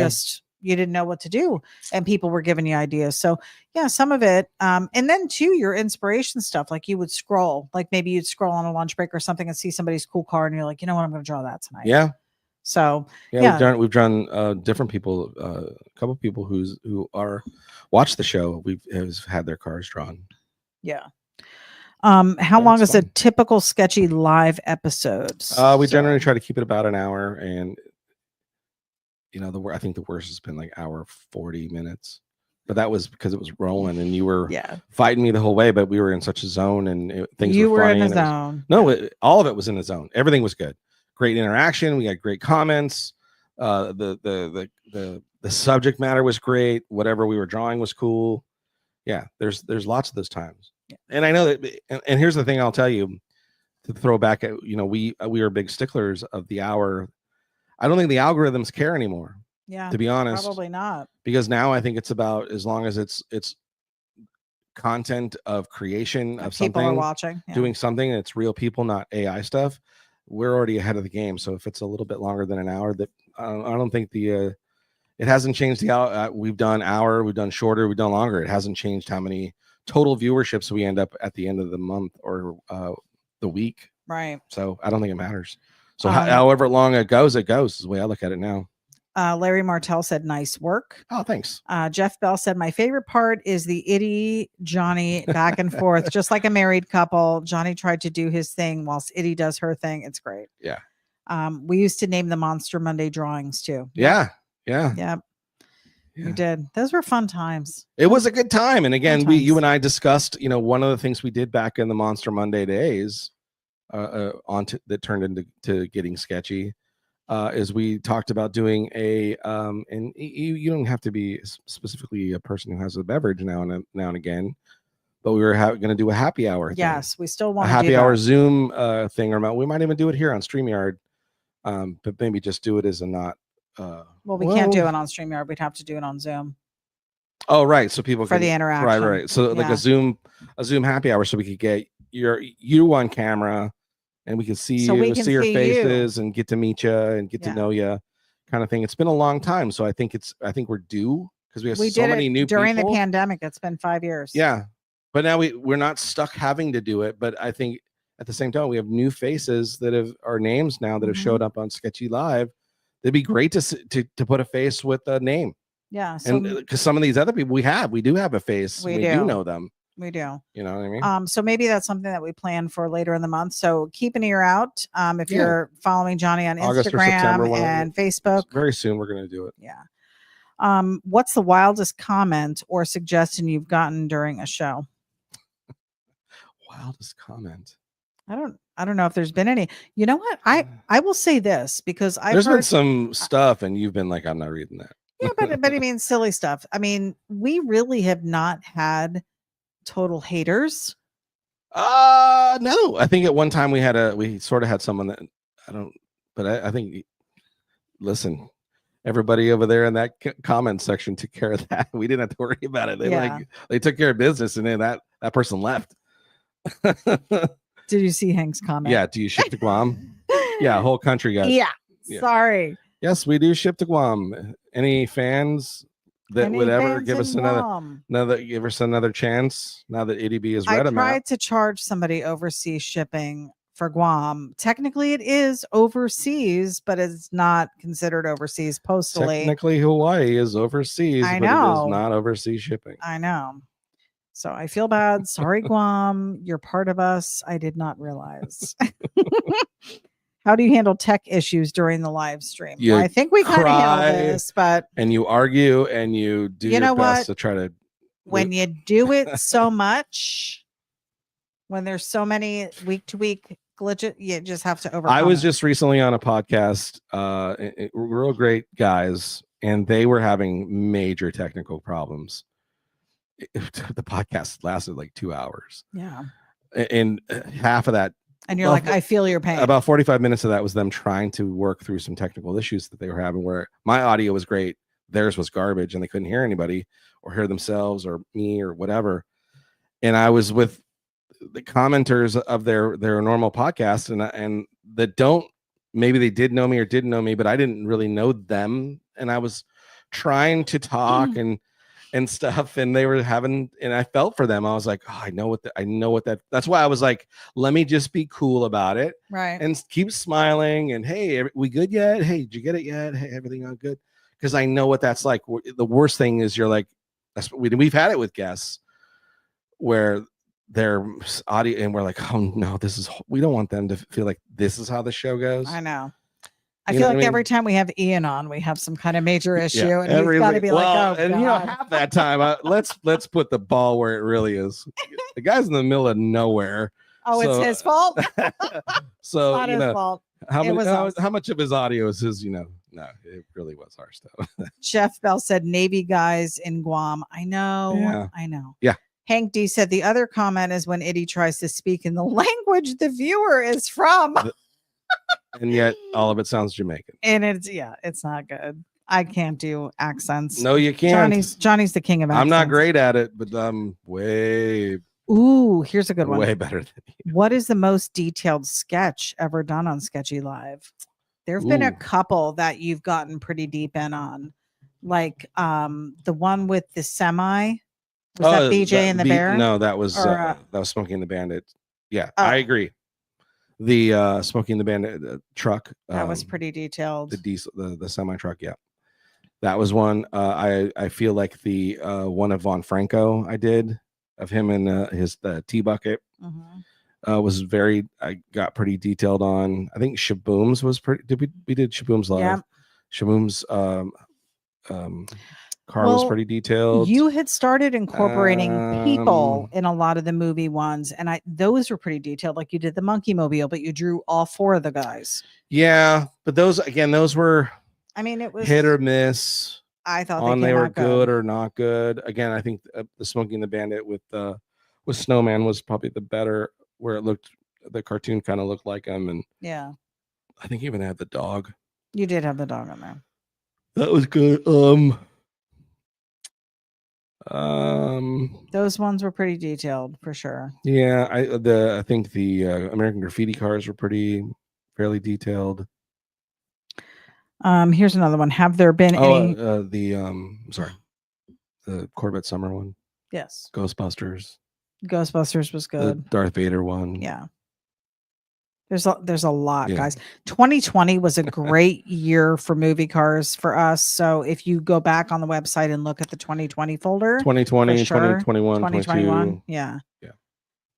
Speaker 1: didn't know what to do, and people were giving you ideas. So yeah, some of it, and then too, your inspiration stuff, like you would scroll, like maybe you'd scroll on a lunch break or something and see somebody's cool car, and you're like, you know what, I'm going to draw that tonight.
Speaker 2: Yeah.
Speaker 1: So
Speaker 2: we've drawn different people, a couple of people who watch the show. We've had their cars drawn.
Speaker 1: Yeah. How long is a typical Sketchy Live episode?
Speaker 2: We generally try to keep it about an hour, and I think the worst has been like hour 40 minutes, but that was because it was rolling and you were fighting me the whole way, but we were in such a zone, and things were funny
Speaker 1: in a zone.
Speaker 2: All of it was in the zone. Everything was good. Great interaction. We had great comments. The subject matter was great. Whatever we were drawing was cool. Yeah, there's lots of those times. Yeah. And I know that, and here's the thing I'll tell you, to throw back at, we are big sticklers of the hour. I don't think the algorithms care anymore.
Speaker 1: Yeah,
Speaker 2: to be honest,
Speaker 1: probably not.
Speaker 2: Because now I think it's about, as long as it's content of creation of
Speaker 1: people
Speaker 2: something,
Speaker 1: are watching,
Speaker 2: doing something, and it's real people, not AI stuff. We're already ahead of the game. So if it's a little bit longer than an hour, that I don't think it hasn't changed the hour. We've done hour, we've done shorter, we've done longer. It hasn't changed how many total viewerships we end up at the end of the month or the week.
Speaker 1: Right.
Speaker 2: So I don't think it matters. So however long it goes is the way I look at it now.
Speaker 1: Larry Martell said, nice work.
Speaker 2: Oh, thanks.
Speaker 1: Jeff Bell said, my favorite part is the Itty Johnny back and forth, just like a married couple. Johnny tried to do his thing whilst Itty does her thing. It's great.
Speaker 2: Yeah.
Speaker 1: We used to name the Monster Monday drawings too.
Speaker 2: Yeah.
Speaker 1: We did. Those were fun times.
Speaker 2: It was a good time. And again, you and I discussed, one of the things we did back in the Monster Monday days that turned into Getting Sketchy, is we talked about doing and you don't have to be specifically a person who has a beverage now and again, but we were going to do a happy hour thing.
Speaker 1: Yes, we still want
Speaker 2: a happy hour Zoom thing, or we might even do it here on StreamYard, but maybe just do it as a not.
Speaker 1: We can't do it on StreamYard. We'd have to do it on Zoom.
Speaker 2: Oh, right. So people
Speaker 1: for the interaction.
Speaker 2: Right. So like a Zoom happy hour, so we could get you on camera. And we can see you, see your faces, and get to meet you and get to know you, kind of thing. It's been a long time, so I think we're due, because we have so many new people.
Speaker 1: During the pandemic. It's been 5 years.
Speaker 2: Yeah, but now we're not stuck having to do it. But I think at the same time, we have new faces that are names now that have showed up on Sketchy Live. It'd be great to put a face with a name.
Speaker 1: Yeah,
Speaker 2: and because some of these other people we do have a face. We do know them.
Speaker 1: We do.
Speaker 2: You know what I mean?
Speaker 1: So maybe that's something that we plan for later in the month. So keep an ear out. If you're following Johnny on Instagram and Facebook.
Speaker 2: Very soon we're going to do it.
Speaker 1: Yeah. What's the wildest comment or suggestion you've gotten during a show?
Speaker 2: Wildest comment?
Speaker 1: I don't know if there's been any. You know what? I will say this, because
Speaker 2: there's been some stuff and you've been like, I'm not reading that.
Speaker 1: Yeah, but I mean, silly stuff. I mean, we really have not had total haters.
Speaker 2: No, I think at one time we sort of had someone that I think, listen, everybody over there in that comment section took care of that. We didn't have to worry about it. They took care of business, and then that person left.
Speaker 1: Did you see Hank's comment?
Speaker 2: Yeah. Do you ship to Guam? Yeah, whole country got.
Speaker 1: Yeah. Sorry.
Speaker 2: Yes, we do ship to Guam. Any fans that would ever give us another chance now that ADB has read them out? I tried
Speaker 1: to charge somebody overseas shipping for Guam. Technically, it is overseas, but it's not considered overseas postally.
Speaker 2: Technically, Hawaii is overseas, but it is not overseas shipping.
Speaker 1: I know. So I feel bad. Sorry, Guam. You're part of us. I did not realize. How do you handle tech issues during the live stream? Well, I think we kind of handle this,
Speaker 2: and you argue and you do your best to try to.
Speaker 1: When you do it so much, when there's so many week to week glitches, you just have to overcome.
Speaker 2: I was just recently on a podcast, real great guys, and they were having major technical problems. The podcast lasted like 2 hours.
Speaker 1: Yeah.
Speaker 2: And half of that.
Speaker 1: And you're like, I feel your pain.
Speaker 2: About 45 minutes of that was them trying to work through some technical issues that they were having, where my audio was great, theirs was garbage, and they couldn't hear anybody or hear themselves or me or whatever. And I was with the commenters of their normal podcast, and that maybe they did know me or didn't know me, but I didn't really know them. And I was trying to talk and stuff, and they were having, and I felt for them. I was like, oh, I know what that's why I was like, let me just be cool about it,
Speaker 1: right,
Speaker 2: and keep smiling, and hey, we good yet? Hey, did you get it yet? Hey, everything on good? Because I know what that's like. The worst thing is you're like, we've had it with guests where their audio, and we're like, oh no, we don't want them to feel like this is how the show goes.
Speaker 1: I know. I feel like every time we have Ian on, we have some kind of major issue, and he's got to be like, "Oh,
Speaker 2: and
Speaker 1: God."
Speaker 2: Half that time, let's put the ball where it really is. The guy's in the middle of nowhere.
Speaker 1: Oh, so, it's his fault.
Speaker 2: So
Speaker 1: not his fault.
Speaker 2: How much of his audio is his? No, it really was our stuff.
Speaker 1: Jeff Bell said Navy guys in Guam. I know.
Speaker 2: Yeah.
Speaker 1: I know.
Speaker 2: Yeah.
Speaker 1: Hank D said the other comment is when Itty tries to speak in the language the viewer is from.
Speaker 2: And yet all of it sounds Jamaican.
Speaker 1: And it's not good. I can't do accents.
Speaker 2: No, you can't.
Speaker 1: Johnny's the king of accents.
Speaker 2: I'm not great at it, but I'm way.
Speaker 1: Ooh, here's a good one.
Speaker 2: Way better than you.
Speaker 1: What is the most detailed sketch ever done on Sketchy Live? There have been a couple that you've gotten pretty deep in on. Like the one with the semi. Was that BJ and the Bear?
Speaker 2: No, that was Smokey and the Bandit. Yeah, I agree. The Smokey and the Bandit truck
Speaker 1: that was pretty detailed.
Speaker 2: The diesel, the semi truck, yeah, that was one. I feel like the one of Von Franco I did of him in his tea bucket was I got pretty detailed on. I think Shaboom's was pretty. We did Shaboom's live. Yeah. Shaboom's car was pretty detailed.
Speaker 1: You had started incorporating people in a lot of the movie ones, and those were pretty detailed. Like you did the Monkey Mobile, but you drew all four of the guys.
Speaker 2: Yeah, but those were.
Speaker 1: I mean, it was
Speaker 2: hit or miss.
Speaker 1: I thought
Speaker 2: they were good or not good. Again, I think the Smokey and the Bandit with Snowman was probably the better, where it looked, the cartoon kind of looked like him, and
Speaker 1: yeah,
Speaker 2: I think even had the dog.
Speaker 1: You did have the dog on there.
Speaker 2: That was good.
Speaker 1: Those ones were pretty detailed for sure.
Speaker 2: Yeah, I think the American Graffiti cars were fairly detailed.
Speaker 1: Here's another one. Have there been any
Speaker 2: the Corvette Summer one?
Speaker 1: Yes.
Speaker 2: Ghostbusters
Speaker 1: was good.
Speaker 2: The Darth Vader one.
Speaker 1: Yeah. There's a lot, guys. 2020 was a great year for movie cars for us. So if you go back on the website and look at the 2020 folder,
Speaker 2: 2020, sure, 2021,
Speaker 1: 2021, yeah.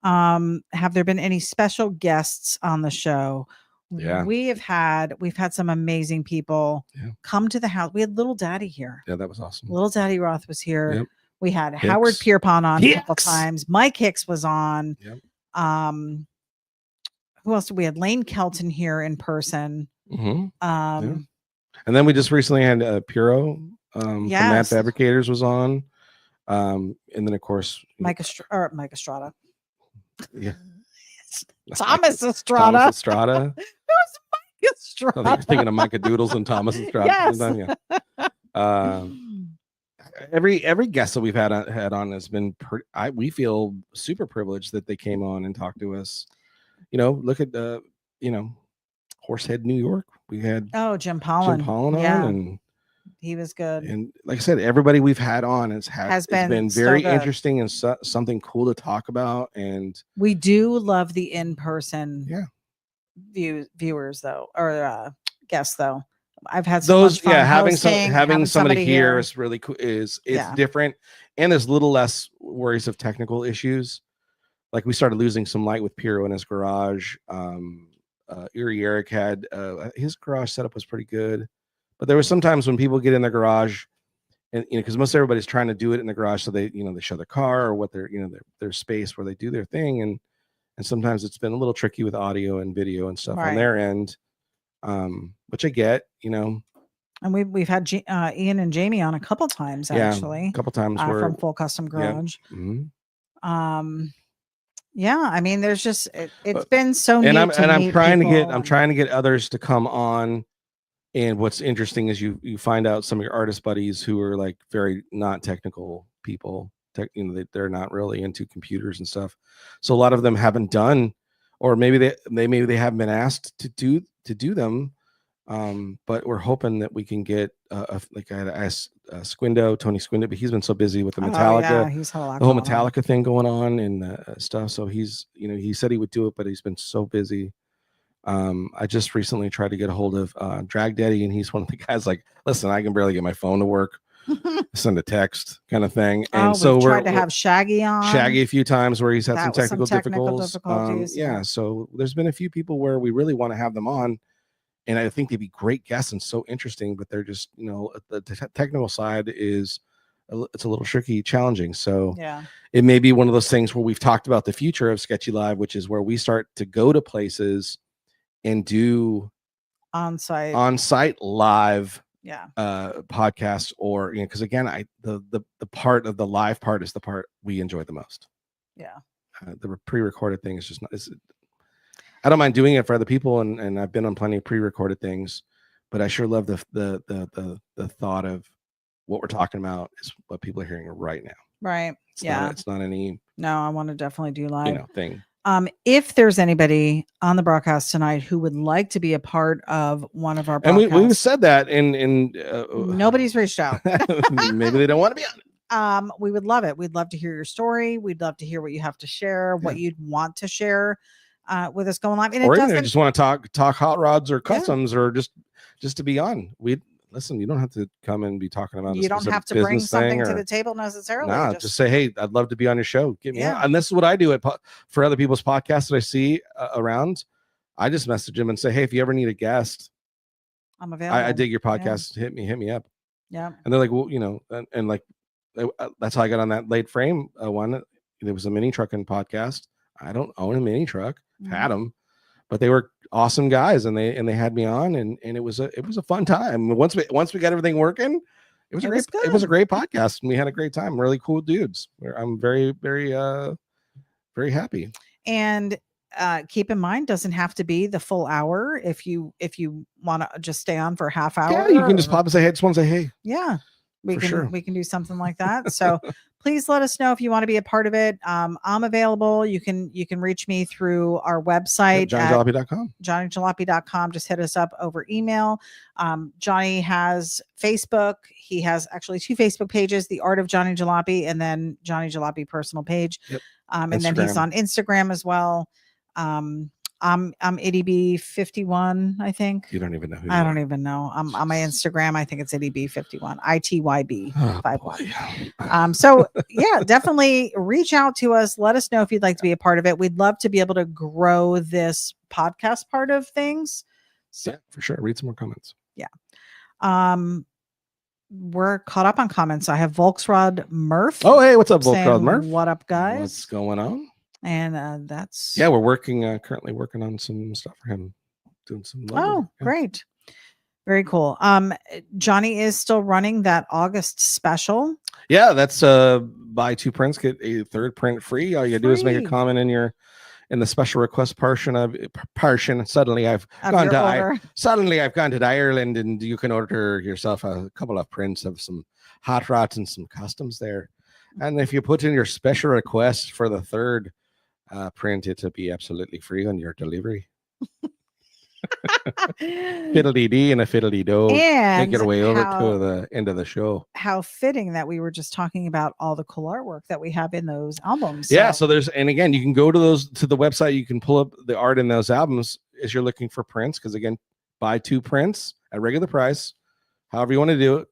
Speaker 1: Have there been any special guests on the show?
Speaker 2: Yeah,
Speaker 1: we've had some amazing people come to the house. We had Little Daddy here.
Speaker 2: Yeah, that was awesome.
Speaker 1: Little Daddy Roth was here.
Speaker 2: Yep.
Speaker 1: We had Howard Pierpont on a couple times. Mike Hicks was on. Yep. Who else did we had? Lane Kelton here in person.
Speaker 2: And then we just recently had Puro from Mad Fabricators was on. And then of course
Speaker 1: Mike Estrada.
Speaker 2: Yeah.
Speaker 1: Thomas Estrada.
Speaker 2: Who's
Speaker 1: Estrada.
Speaker 2: I think you're thinking of Micah Doodles and Thomas Estrada.
Speaker 1: Yes.
Speaker 2: Every guest that we've had on has been we feel super privileged that they came on and talked to us. Look at Horsehead, New York. We had
Speaker 1: Jim Pollan
Speaker 2: on, and
Speaker 1: he was good.
Speaker 2: And like I said, everybody we've had on has been very interesting and something cool to talk about. And
Speaker 1: we do love the in-person viewers though, or guests though. I've had
Speaker 2: those having somebody here is really cool. It's different, and there's a little less worries of technical issues. Like we started losing some light with Piero in his garage. Erie Eric had his garage setup was pretty good, but there was sometimes when people get in the garage, and because most everybody's trying to do it in the garage, so they they show their car or what their space where they do their thing, and sometimes it's been a little tricky with audio and video and stuff on their end. Which I get, and
Speaker 1: we've had Ian and Jamie on a couple times actually.
Speaker 2: A couple times
Speaker 1: from Full Custom Garage.
Speaker 2: Yeah.
Speaker 1: Mm-hmm. I mean, there's just it's been so neat.
Speaker 2: I'm trying to get others to come on. And what's interesting is you find out some of your artist buddies who are like very not technical people. They're not really into computers and stuff. So a lot of them haven't done, or maybe they haven't been asked to do them. But we're hoping that we can get like I asked Tony Squindo, but he's been so busy with the Metallica,
Speaker 1: he's had a lot
Speaker 2: the whole Metallica thing going on and stuff. So he's he said he would do it, but he's been so busy. I just recently tried to get a hold of Drag Daddy, and he's one of the guys like, listen, I can barely get my phone to work. Send a text kind of thing. And so we tried
Speaker 1: to have Shaggy on
Speaker 2: a few times where he's had some technical difficulties. So there's been a few people where we really want to have them on. And I think they'd be great guests and so interesting, but they're just, the technical side it's a little tricky, challenging. So it may be one of those things where we've talked about the future of Sketchy Live, which is where we start to go to places and do on-site live podcasts, or because again, the part of the live part is the part we enjoy the most. The pre-recorded thing is just not. I don't mind doing it for other people, and I've been on plenty of pre-recorded things, but I sure love the thought of what we're talking about is what people are hearing right now.
Speaker 1: Right.
Speaker 2: It's not any.
Speaker 1: No, I want to definitely do live
Speaker 2: thing.
Speaker 1: If there's anybody on the broadcast tonight who would like to be a part of one of our podcasts,
Speaker 2: and we've said that, and
Speaker 1: nobody's reached out.
Speaker 2: Maybe they don't want to be on it.
Speaker 1: We would love it. We'd love to hear your story. We'd love to hear what you have to share, what you'd want to share with us going live. And
Speaker 2: or even if you just want to talk hot rods or customs or just to be on. Listen, you don't have to come and be talking about.
Speaker 1: You don't have to bring something to the table necessarily.
Speaker 2: No, just say, hey, I'd love to be on your show. Get me on. And this is what I do for other people's podcasts that I see around. I just message them and say, hey, if you ever need a guest,
Speaker 1: I'm available.
Speaker 2: I dig your podcast. Hit me up.
Speaker 1: Yeah.
Speaker 2: And they're like, well, and like that's how I got on that late frame one. There was a mini trucking podcast. I don't own a mini truck. Had them, but they were awesome guys, and they had me on, and it was a fun time. Once we got everything working, it was a great podcast, and we had a great time. Really cool dudes. I'm very very very happy.
Speaker 1: And keep in mind, doesn't have to be the full hour. If you want to just stay on for a half hour,
Speaker 2: you can just pop and say hey. Just want to say hey.
Speaker 1: Yeah. We can do something like that. So please let us know if you want to be a part of it. I'm available. You can reach me through our website,
Speaker 2: JohnnyJalopy.com.
Speaker 1: JohnnyJalopy.com. Just hit us up over email. Johnny has Facebook. He has actually 2 Facebook pages, The Art of Johnny Jalopy and then Johnny Jalopy personal page.
Speaker 2: Yep.
Speaker 1: And then he's on Instagram as well. I'm IttyB51, I think.
Speaker 2: You don't even know who
Speaker 1: I don't even know. On my Instagram, I think it's IttyB51, ITYB51. So yeah, definitely reach out to us. Let us know if you'd like to be a part of it. We'd love to be able to grow this podcast part of things.
Speaker 2: So, yeah, for sure. Read some more comments.
Speaker 1: Yeah. We're caught up on comments. I have Volksrod Murph.
Speaker 2: Oh, hey, what's up, Volksrod Murph?
Speaker 1: What up, guys?
Speaker 2: What's going on?
Speaker 1: And that's
Speaker 2: we're currently working on some stuff for him, doing some
Speaker 1: great, very cool. Johnny is still running that August special.
Speaker 2: That's buy 2 prints, get a 3rd print free. All you gotta do is make a comment in your in the special request portion, suddenly I've gone to Ireland, and you can order yourself a couple of prints of some hot rods and some customs there. And if you put in your special request for the third print, it'll be absolutely free on your delivery. Fiddly dee and a fiddly do. Make your way over to the end of the show.
Speaker 1: How fitting that we were just talking about all the cool artwork that we have in those albums.
Speaker 2: Yeah, so there's, and again, you can go to the website. You can pull up the art in those albums as you're looking for prints. Because again, buy 2 prints at regular price, however you want to do it.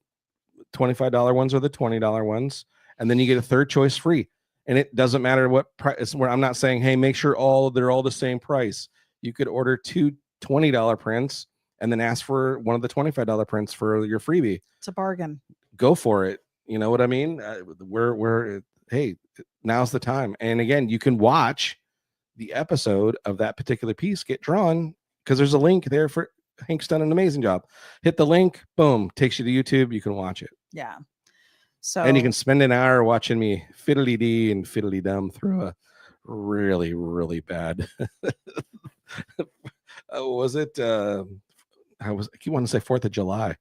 Speaker 2: $25 ones or the $20 ones, and then you get a third choice free. And it doesn't matter what price. Where I'm not saying, hey, make sure they're all the same price. You could order 2 $20 prints and then ask for one of the $25 prints for your freebie.
Speaker 1: It's a bargain.
Speaker 2: Go for it. You know what I mean? Hey, now's the time. And again, you can watch the episode of that particular piece get drawn because there's a link there for Hank's done an amazing job. Hit the link, boom, takes you to YouTube. You can watch it.
Speaker 1: Yeah.
Speaker 2: And you can spend an hour watching me fiddly dee and fiddly dum through a really, really bad. Was it? I keep wanting to say 4th of July,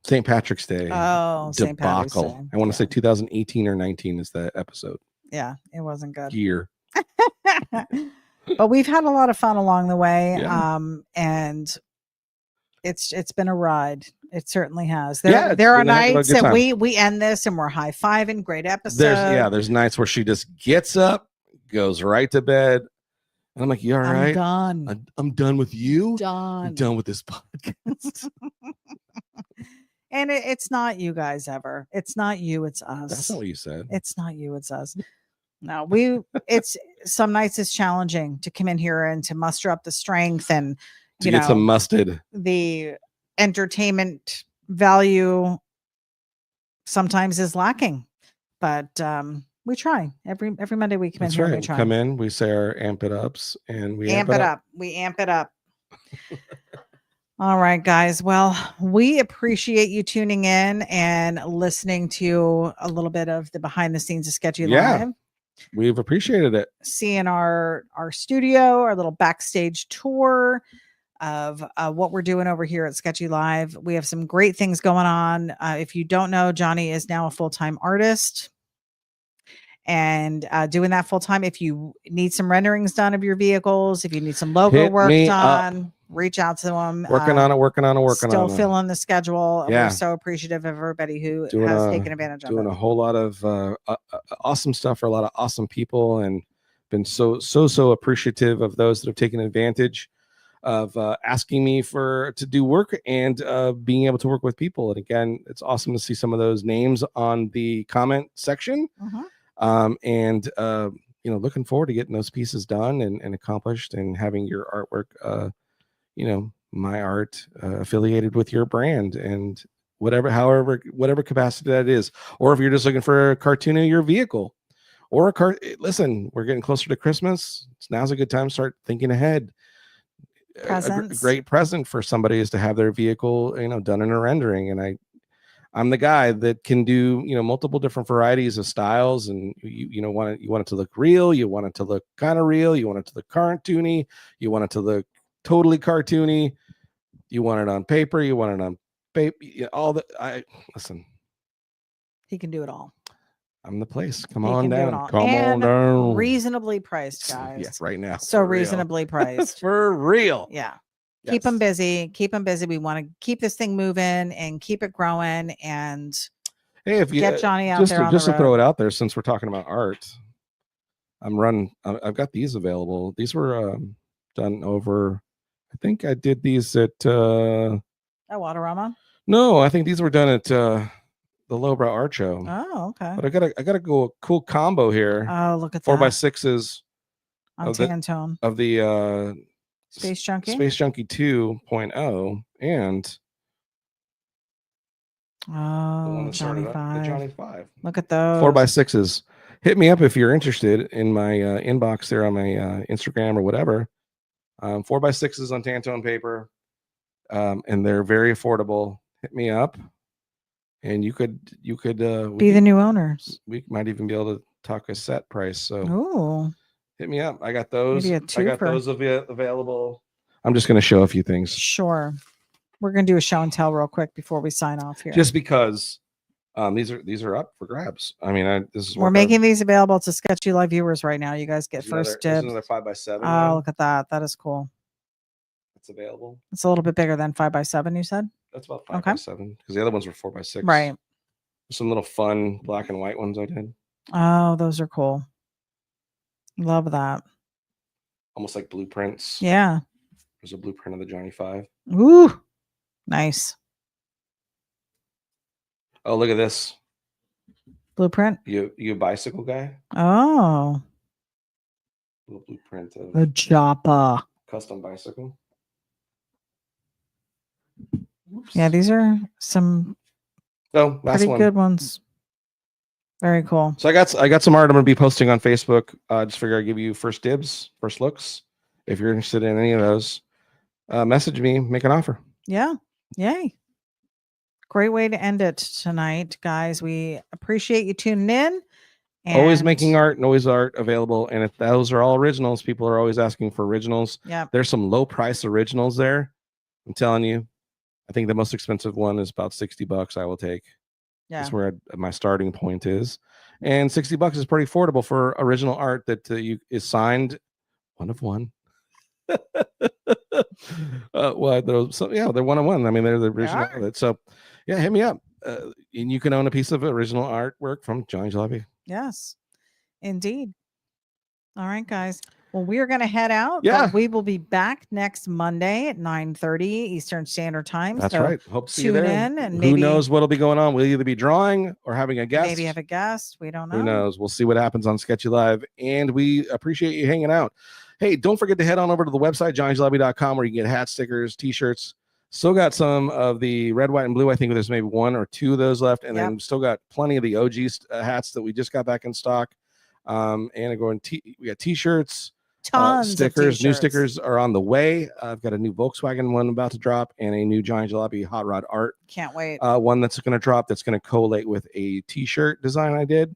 Speaker 2: St. Patrick's Day.
Speaker 1: Oh, St. Patrick's Day.
Speaker 2: I want to say 2018 or 19 is the episode.
Speaker 1: Yeah, it wasn't good.
Speaker 2: Year.
Speaker 1: But we've had a lot of fun along the way. Yeah. And it's been a ride. It certainly has. There are nights that we end this and we're high-fiving. Great episode.
Speaker 2: There's nights where she just gets up, goes right to bed. And I'm like, you all right?
Speaker 1: I'm done.
Speaker 2: I'm done with you.
Speaker 1: I'm
Speaker 2: done with this podcast.
Speaker 1: And it's not you guys ever. It's not you. It's us.
Speaker 2: That's not what you said.
Speaker 1: It's not you. It's us. No, it's some nights it's challenging to come in here and to muster up the strength and
Speaker 2: to get some musted.
Speaker 1: The entertainment value sometimes is lacking, but we try every Monday we come in here.
Speaker 2: Right.
Speaker 1: We try.
Speaker 2: Come in, we say our amp it ups, and we
Speaker 1: amp it up. We amp it up. All right, guys. Well, we appreciate you tuning in and listening to a little bit of the behind the scenes of Sketchy Live.
Speaker 2: We've appreciated it.
Speaker 1: Seeing our studio, our little backstage tour of what we're doing over here at Sketchy Live. We have some great things going on. If you don't know, Johnny is now a full-time artist and doing that full-time. If you need some renderings done of your vehicles, if you need some logo work done, reach out to them.
Speaker 2: Working on it.
Speaker 1: Still filling the schedule. Yeah. We're so appreciative of everybody who has taken advantage of it.
Speaker 2: Doing a whole lot of awesome stuff for a lot of awesome people, and been so appreciative of those that have taken advantage of asking me to do work and being able to work with people. And again, it's awesome to see some of those names on the comment section. And looking forward to getting those pieces done and accomplished, and having your artwork my art affiliated with your brand, and whatever capacity that is. Or if you're just looking for a cartoon of your vehicle or listen, we're getting closer to Christmas. Now's a good time to start thinking ahead. A great present for somebody is to have their vehicle, done in a rendering. And I'm the guy that can do, multiple different varieties of styles, and you want it to look real. You want it to look kind of real. You want it to look cartoony. You want it to look totally cartoony. You want it on paper. You want it on paper. Listen.
Speaker 1: He can do it all.
Speaker 2: I'm the place. Come on down. Come on down.
Speaker 1: Reasonably priced, guys.
Speaker 2: Yeah, right now.
Speaker 1: So reasonably priced.
Speaker 2: For real.
Speaker 1: Yeah. Yes. Keep them busy. We want to keep this thing moving and keep it growing. And
Speaker 2: hey, if you get Johnny out there, just to throw it out there, since we're talking about art, I've got these available. These were done over. I think I did these at
Speaker 1: Waterama.
Speaker 2: No, I think these were done at the Lowbrow Art Show.
Speaker 1: Oh, okay.
Speaker 2: But I gotta go a cool combo here.
Speaker 1: Oh, look at
Speaker 2: 4x6s
Speaker 1: on Tantone
Speaker 2: of the
Speaker 1: Space Junkie
Speaker 2: 2.0 and
Speaker 1: Johnny 5.
Speaker 2: The Johnny 5.
Speaker 1: Look at those
Speaker 2: 4x6s. Hit me up if you're interested in my inbox there on my Instagram or whatever. 4x6s on Tantone paper, and they're very affordable. Hit me up, and you could be
Speaker 1: the new owners.
Speaker 2: We might even be able to talk a set price. So, hit me up. I got those.
Speaker 1: Maybe
Speaker 2: I got those available. I'm just going to show a few things.
Speaker 1: Sure. We're going to do a show and tell real quick before we sign off here.
Speaker 2: Just because these are up for grabs. I mean,
Speaker 1: we're making these available to Sketchy Live viewers right now. You guys get first dibs.
Speaker 2: Another 5x7.
Speaker 1: Oh, look at that. That is cool.
Speaker 2: It's available.
Speaker 1: It's a little bit bigger than 5x7, you said?
Speaker 2: That's about 5x7 because the other ones were 4x6.
Speaker 1: Right.
Speaker 2: Some little fun black and white ones I did.
Speaker 1: Oh, those are cool. Love that.
Speaker 2: Almost like blueprints.
Speaker 1: Yeah.
Speaker 2: There's a blueprint of the Johnny 5.
Speaker 1: Ooh, nice.
Speaker 2: Oh, look at this.
Speaker 1: Blueprint?
Speaker 2: You a bicycle guy?
Speaker 1: Oh.
Speaker 2: Little blueprint of
Speaker 1: the Joppa.
Speaker 2: Custom bicycle.
Speaker 1: Oops. Yeah, these are some pretty good ones. Very cool.
Speaker 2: So I got some art I'm going to be posting on Facebook. Just figure I'd give you first dibs, first looks. If you're interested in any of those, message me, make an offer.
Speaker 1: Yeah. Yay. Great way to end it tonight, guys. We appreciate you tuning in. And
Speaker 2: always making art and always art available. And if those are all originals, people are always asking for originals.
Speaker 1: Yeah.
Speaker 2: There's some low price originals there. I'm telling you. I think the most expensive one is about $60 I will take. Yeah. That's where my starting point is. And $60 is pretty affordable for original art that is signed one of one. Well, they're one of one. I mean, they're the original of it. So, yeah, hit me up. And you can own a piece of original artwork from Johnny Jalopy.
Speaker 1: Yes, indeed. All right, guys. Well, we're going to head out.
Speaker 2: Yeah.
Speaker 1: But we will be back next Monday at 9:30 Eastern Standard Time.
Speaker 2: That's right. Hope to see you
Speaker 1: there.
Speaker 2: In
Speaker 1: and
Speaker 2: who knows what'll be going on. We'll either be drawing or having a guest.
Speaker 1: Maybe have a guest. We don't know.
Speaker 2: Who knows? We'll see what happens on Sketchy Live. And we appreciate you hanging out. Hey, don't forget to head on over to the website, johnnyjalopy.com, where you can get hats, stickers, t-shirts. Still got some of the red, white, and blue. I think there's maybe one or two of those left. And then still got plenty of the OG hats that we just got back in stock. And we got t-shirts.
Speaker 1: Tons
Speaker 2: stickers.
Speaker 1: of
Speaker 2: New stickers are on the way. I've got a new Volkswagen one about to drop and a new Johnny Jalopy hot rod art.
Speaker 1: Can't wait.
Speaker 2: One that's going to drop that's going to collate with a t-shirt design I did.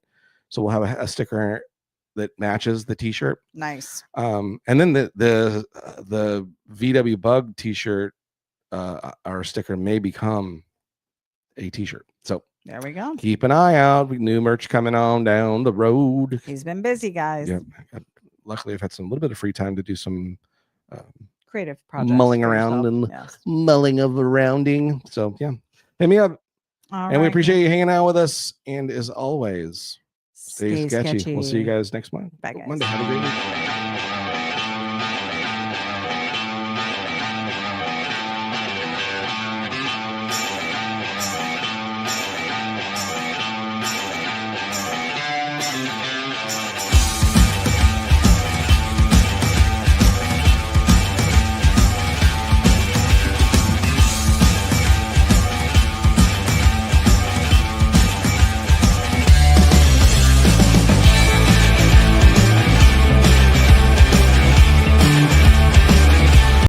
Speaker 2: So we'll have a sticker that matches the t-shirt.
Speaker 1: Nice.
Speaker 2: And then the VW Bug t-shirt, our sticker may become a t-shirt. So
Speaker 1: there we go.
Speaker 2: Keep an eye out. New merch coming on down the road.
Speaker 1: He's been busy, guys.
Speaker 2: Yeah. Luckily, I've had some little bit of free time to do some
Speaker 1: creative projects,
Speaker 2: mulling around and mulling of arounding. So yeah, hit me up. And we appreciate you hanging out with us. And as always, stay sketchy. We'll see you guys next month.
Speaker 1: Bye, guys.
Speaker 2: Monday. Have a great week.